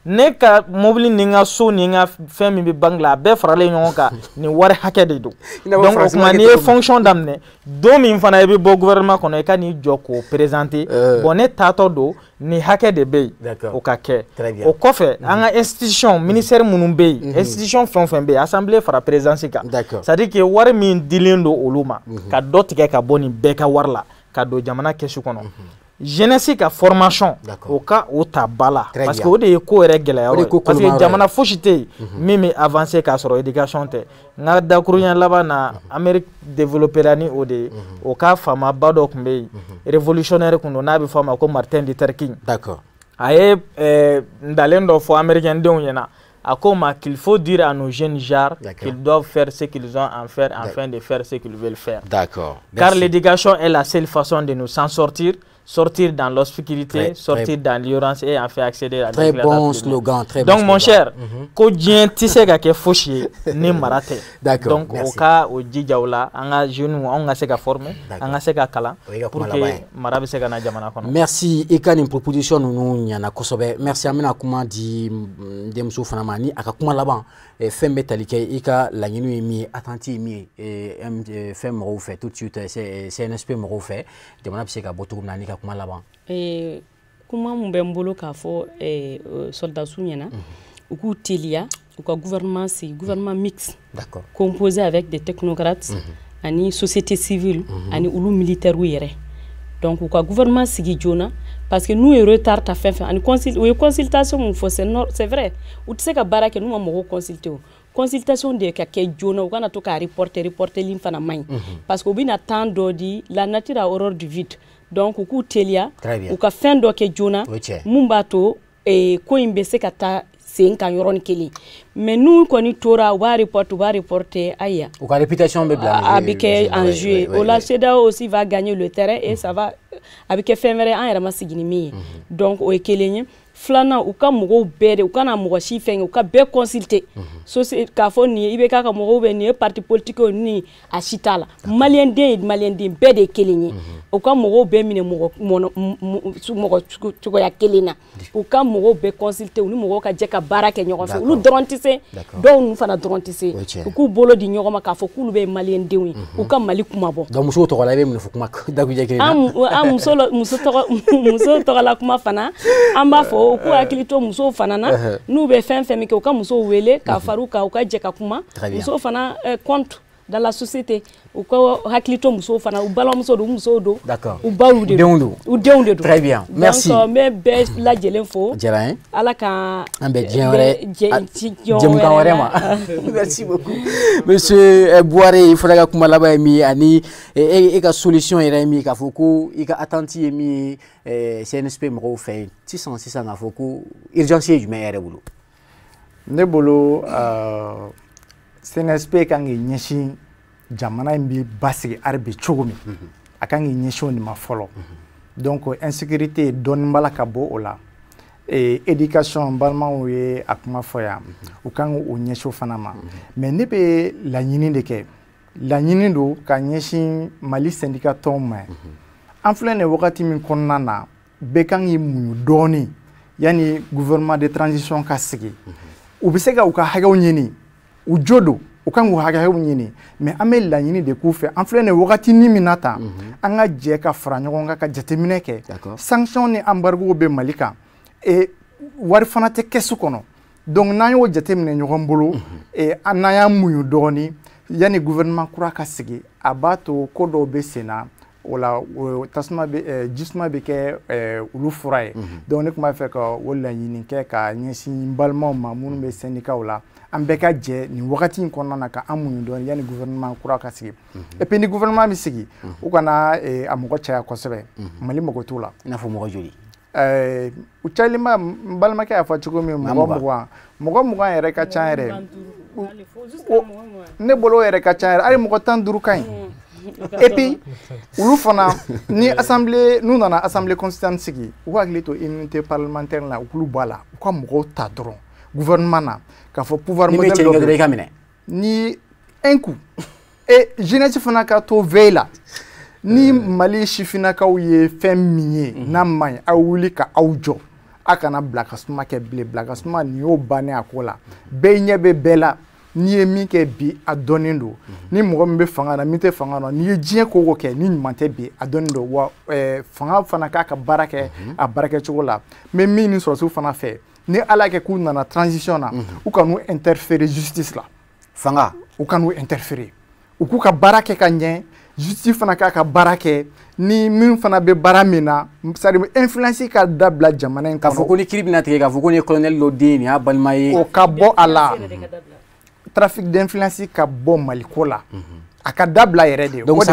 ne ka mobili ni n ka so ni n ka fɛn min bɛ banque la a bɛɛ faralen ɲɔgɔn kan nin wari hakɛ de don donc o kuma n'i ye fonction daminɛ don min fana i bɛ bɔ gouvernement kɔnɔ i ka n'i jɔ k'o présenter bon ne taatɔ don nin hakɛ de bɛ yen o ka kɛ o kɔfɛ an ka institution ministère minnu bɛ yen institution fɛn o fɛn bɛ yen assemblée fara présidence kan c'est à dire que wari min dilen don olu ma ka dɔ tigɛ ka bɔ nin bɛɛ ka wari la ka don jamana kɛsu kɔnɔ jeunesse ka formation o ka o ta bala parce que o de ye ko yɛrɛ gɛlɛya o parce que jamana fosi tɛ yen min bɛ avancer k'a sɔrɔ éducation tɛ n ka dakuruɲɛ laban na Amérique développera ni o de ye o ka faamaba dɔ tun bɛ yen révolutionnaire kun don n'a bɛ fɔ a ma ko Martin Luther King a ye ndalen dɔ fɔ américain denw ɲɛna a ko ma qu'il faut dire à nos jeunes gens qu'ils doivent faire ce qu'ils ont à faire afin de faire ce qu'ils veulent faire car l'éducation est la seule façon de nous s'en sortir. sortir dans l'obscurité, sortir dans l'ignorance et en fait accéder à très bon slogan, très bon. Donc mon cher, ko dien tisse ga ke foshi ni marate. D'accord. Donc au cas au djawla anga jeune on se ka former, anga se ka kala pour que marabe se kana jamana kono. Merci et kan une proposition nous nyana kosobe. Merci amena kuma di demso fanamani aka kuma laban fembe talike ika la nyinu mi attentif mi femme mo fait tout de suite c'est un aspect mo fait demana se ka botu nani ka kuma laban. Kuma mun bɛ n bolo k'a fɔ soldats ɲɛna u k'u teliya u ka gouvernement mix composé avec des technocrates ani société civile ani olu militaires yɛrɛ donc u ka gouvernement sigi joona parce que nous ye retard ta fɛn fɛn ani u ye consultation mun fɔ c'est vrai u tɛ se ka baara kɛ n'u ma mɔgɔw consulter o consultation de ka kɛ joona u kana to ka reporter lin fana man ɲi parce que u bɛna temps dɔ di la nature a horreur du vide. Donc, u k'u teliya u ka fɛn dɔ kɛ joona mun b'a to ko in bɛ se ka taa sen kan yɔrɔnin kelen mais n'u kɔni tora u b'a reporter ayiwa u ka réputation bɛ bila a bɛ kɛ en jeu o la CEDEAO aussi va gagner le terrain et ça va a bɛ kɛ fɛn wɛrɛ an yɛrɛ ma sigi ni min ye donc o ye kelen ye filanan u ka mɔgɔw bɛɛ de u kana mɔgɔ si fɛn u ka bɛɛ consulter k'a fɔ nin ye IBK ka mɔgɔw bɛ nin ye parti politique ni a si t'a la maliyɛnden ye maliyɛnden bɛɛ de ye kelen ye u ka mɔgɔw bɛɛ minɛ mɔgɔ cogoya kelen na u ka mɔgɔw bɛɛ consulter u ni mɔgɔw ka jɛ ka baara kɛ ɲɔgɔn fɛ olu dɔrɔn tɛ se dɔw nu fana dɔrɔn tɛ se u k'u bolo di ɲɔgɔn ma k'a fɔ k'olu bɛ maliyɛndenw ye u ka Mali kuma bɔ donc musow tɔgɔ la i bɛ mun fɔ kuma dagujɛ kelen na an muso tɔgɔla kuma fana an b'a fɔ u k'u hakili to musow fana na n'u bɛ fɛn fɛn min kɛ u ka musow wele ka fara u kan u ka jɛ ka kuma musow fana compte dans la société u ka hakili to musow fana u balimamuso don u musow don u baw de don u denw de don. Très bien, merci. donc n bɛ bɛɛ lajɛlen fo ala ka an bɛ diɲɛ wɛrɛ jɛmukan wɛrɛ ma merci beaucoup monsieur Bouare il fɔra ka kuma laban ye min ye ani e ka solution yɛrɛ ye min ye k'a fɔ ko i ka attente ye min ye CNSP mɔgɔw fɛ sisan k'a fɔ ko urgence ye jumɛn yɛrɛ bolo. Ne bolo CNSP kan k'i ɲɛsin jamana in bɛ basigi arabe cogo min a kan k'i ɲɛsin o de ma fɔlɔ donc insécurité dɔɔnin b'a la ka bɔ o la éducation balimaw ye a kuma fɔ yan u kan k'o ɲɛsin o fana ma mais ne bɛ laɲini de kɛ laɲini don ka ɲɛsin Mali syndicat tɔnw ma an filɛ nin wagati min kɔnɔna na bɛɛ kan k'i muɲu dɔɔnin yanni gouvernement de transition ka sigi u bɛ se ka u ka hakɛw ɲini u jo don u kan k'u hakɛw ɲini mais an bɛ laɲini de k'u fɛ an filɛ nin wagati ni min na tan an ka jɛ ka fara ɲɔgɔn kan ka jateminɛ kɛ sanction ni embargo bɛ Mali kan wari fana tɛ kɛsu kɔnɔ donc n'an y'o jateminɛ ɲɔgɔn bolo n'an y'an muɲu dɔɔnin yanni gouvernement kura ka sigi a b'a to ko dɔw bɛ sen na o la tasuma bɛ jisuma bɛ kɛ olu fura ye donc ne tun b'a fɛ ka o laɲini kɛ ka ɲɛsin balimaw ma minnu bɛ syndicat la an bɛɛ ka jɛ nin wagati in kɔnɔna na ka an muɲu dɔɔnin yanni gouvernement kura ka sigi et puis ni gouvernement bɛ sigi u kana a mɔgɔ caya kosɛbɛ Mali mɔgɔ t'u la i n'a fɔ mɔgɔ joli u cayalenba n balimakɛ y'a fɔ cogo min mɔgɔ mugan yɛrɛ ka ca yɛrɛ ne bolo yɛrɛ ka ca yɛrɛ hali mɔgɔ 15 ka ɲi et puis olu fana ni assemblée n'u nana assemblée constituante sigi u hakili to immunité parlementaire la u k'olu bɔ a la u ka mɔgɔw ta dɔrɔn gouvernement na k'a fɔ pouvoir modèle dɔ ni un coup et jeunesse fana ka to veille la ni Mali sifinnakaw ye fɛn min ye n'a man ɲi aw wuli ka aw jɔ a kana bila ka suma kɛ bilen bila ka suma nin y'o bannen a ko la bɛɛ ɲɛ bɛ bɛɛ la n'i ye min kɛ bi a dɔnnen don ni mɔgɔ min bɛ fanga na min tɛ fanga na n'i ye diɲɛ ko o ko kɛ ni ɲuman tɛ bi a dɔnnen don wa fanga fana k'a ka baara kɛ a baarakɛcogo la n bɛ min ni sɔrɔsiw fana fɛ ni ala kɛ k'u nana transition na u ka n'u interférer justice la fanga u ka n'u interférer u k'u ka baara kɛ ka ɲɛ justice fana k'a ka baara kɛ ni min fana bɛ baara min na c'est à dire influence ka dabila jamana in kɔnɔ k'a fɔ ko ni kiiri bɛna tigɛ k'a fɔ ko ni colonel dɔ den nin y'a balima ye o ka bɔ a la trafic d'influence ka bɔ Mali ko la a ka dabila yɛrɛ de donc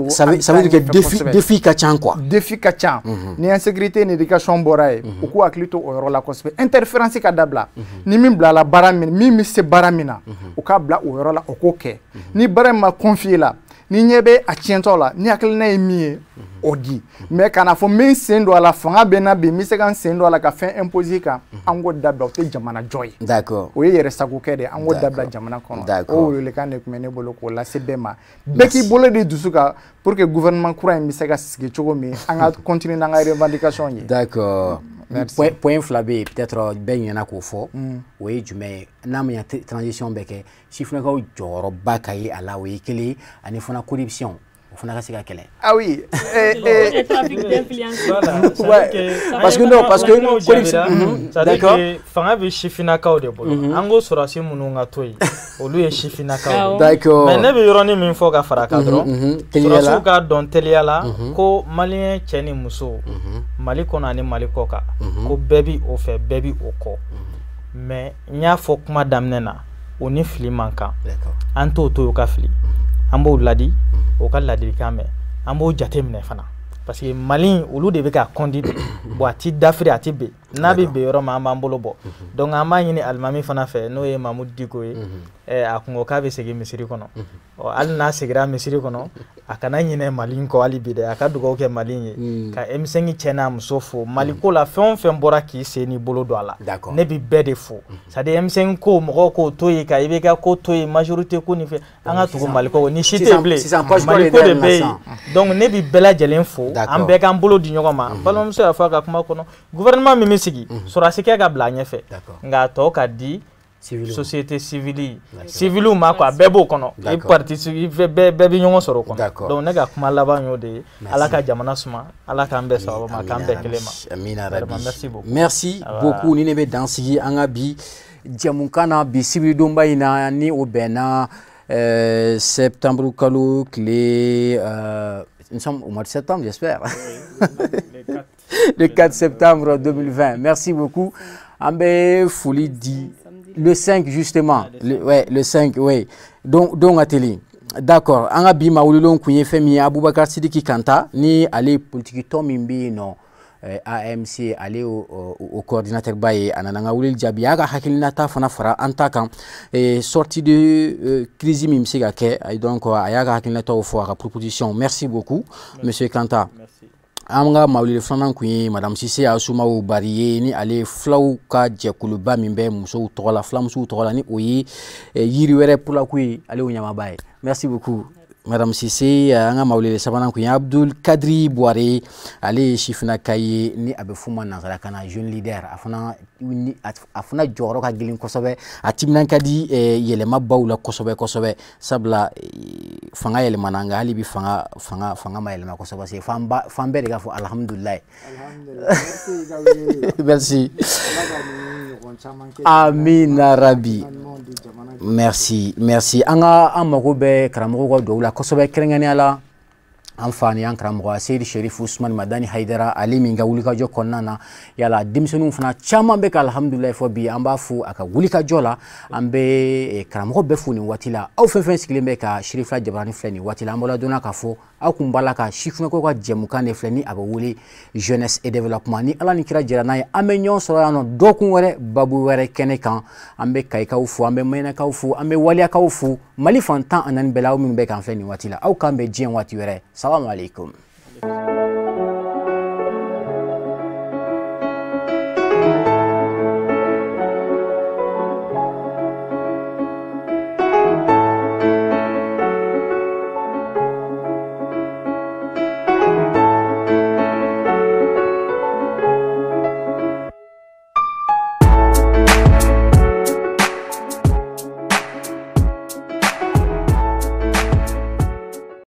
ça veut dire que défi ka ca quoi défi ka ca ni insécurité ni éducation bɔra ye u k'u hakili to o yɔrɔ la kosɛbɛ interférence ka dabila ni min bilala baara min min bɛ se baara min na u k'a bila o yɔrɔ la o k'o kɛ ni baara in ma confier la ni ɲɛ bɛ a tiɲɛtɔ la ni hakilina ye min ye o di mais kana fɔ min sen don a la fanga bɛ na bi n bɛ se ka n sen don a la ka fɛn imposer kan an k'o dabila o tɛ jamana jɔ ye d'accord o ye yɛrɛ sagokɛ de an k'o dabila jamana kɔnɔ o welekan de tun bɛ ne bolo k'o lase bɛɛ ma bɛɛ k'i bolo de dusu kan pour que gouvernement kura in bɛ se ka sigi cogo min an ka continuer n'an ka revendication ye d'accord point fila bɛ yen peut-être bɛɛ ɲɛna k'o fɔ o ye jumɛn ye n'a ma ɲɛ transition bɛ kɛ sifinnakaw jɔyɔrɔba ka ye a la o ye kelen ani fana corruption o fana ka se ka kɛlɛ. Ah oui. Parce que non, parce que corruption. D'accord. Fanga bɛ sifinnakaw de bolo. An ko sɔrɔsi minnu ka to yen olu ye sifinnakaw. D'accord. Mais ne bɛ yɔrɔnin min fɔ ka fara kan dɔrɔn sɔrɔsiw ka dɔn teliya la ko maliyɛn cɛ ni muso Mali kɔnɔ ani Mali kɔ kan ko bɛɛ bi o fɛ bɛɛ bi o kɔ mais n y'a fɔ kuma daminɛ na o ni fili man kan an t'o to ka fili an b'o ladi o ka ladilikan mɛn an b'o jate minɛ fana parce que Mali olu de bɛ ka conduire bon a ti dafiri a ti bɛn n'a bɛ bɛn yɔrɔ min an b'an bolo bɔ donc an b'a ɲini alimami fana fɛ n'o ye Mamudu Diko ye a kun ko k'a bɛ segin misiri kɔnɔ hali n'a seginna misiri kɔnɔ a kana ɲinɛ Mali kɔ hali bi dɛ a ka dugawu kɛ Mali ye ka M5 cɛ n'a muso fo Mali ko la fɛn o fɛn bɔra k'i sen n'i bolo don a la ne bɛ bɛɛ de fo c'est à dire M5 ko mɔgɔw k'o to yen ka i bɛ ka ko to yen majorité ko ni fɛn an ka tugu Mali ko ni si tɛ bilen Mali ko de bɛ yen donc ne bɛ bɛɛ lajɛlen fo an bɛɛ k'an bolo di ɲɔgɔn ma balimamuso y'a fɔ a ka kuma kɔnɔ gouvernement min bɛ sigi sɔrɔsi kɛ ka bila ɲɛfɛ nka a tɔ ka di société civile civile ma quoi bɛɛ b'o kɔnɔ i parti bɛɛ bɛ ɲɔgɔn sɔrɔ o kɔnɔ donc ne ka kuma laban y'o de ye ala ka jamana suma ala k'an bɛɛ sababa ma k'an bɛɛ kelen ma amina rabi merci beaucoup ni ne bɛ dansigi an ka bi jɛmukan na bi sibiridonba in na ni o bɛnna septembre kalo tile nous sommes au mois de septembre, j'espère. Le 4 septembre 2020. Merci beaucoup. Ambe Fouli dit le 5 justement. Le 5, oui. Donc atelier. D'accord. Anga bima ululon kunye femi Aboubakar Sidiki Kanta ni ale politique tomimbi non. AMC aller au coordinateur Baye anananga wulil jabi aga hakilina ta fana fara anta kan sortie de crise mimsi ga ke donc ayaga hakilina ta fo aga proposition. Merci beaucoup monsieur Kanta. Amga mawlil fana kunye madame Cissé Asuma ou bariye ni ale flaw ka jekuluba mimbe muso tola flamsu tola ni oyi yiri were pour la kuyi ale unyama Baye. Merci beaucoup. Madame Cissé, anga mawlele sabana kunya Abdul Kadri Boire, ale chifna kaye ni abefuma nazara kana jeune leader afuna joro ka gilin kosobe atimnan kadi yelema bawla kosobe sabla fanga yelema nanga ali bi fanga ma yelema kosobe se fambe de gafo alhamdulillah merci amina rabbi merci anga amago be karamogo do la kosobe kerengani ala amfani an karamogo Seydi Sherif Ousmane Madani Haidara ali minga wulika jo konnana yala dimsonu fana chama be alhamdulillah fo bi amba fu aka wulika jola ambe karamogo be fu ni watila aw fefen siklembe ka Sherif Jabrani fleni watila ambola dona ka fo akumbala ka shifuna ko ka jemukane fleni aba wuli jeunesse et développement ni ala ni kira jira nay amenyon so yano dokun wore babu wore kene kan ambe kayka fu ambe mena ka fu ambe walia ka fu mali fantan anan belaw min be kan fleni watila aw kambe jien wati wore salamu alaikum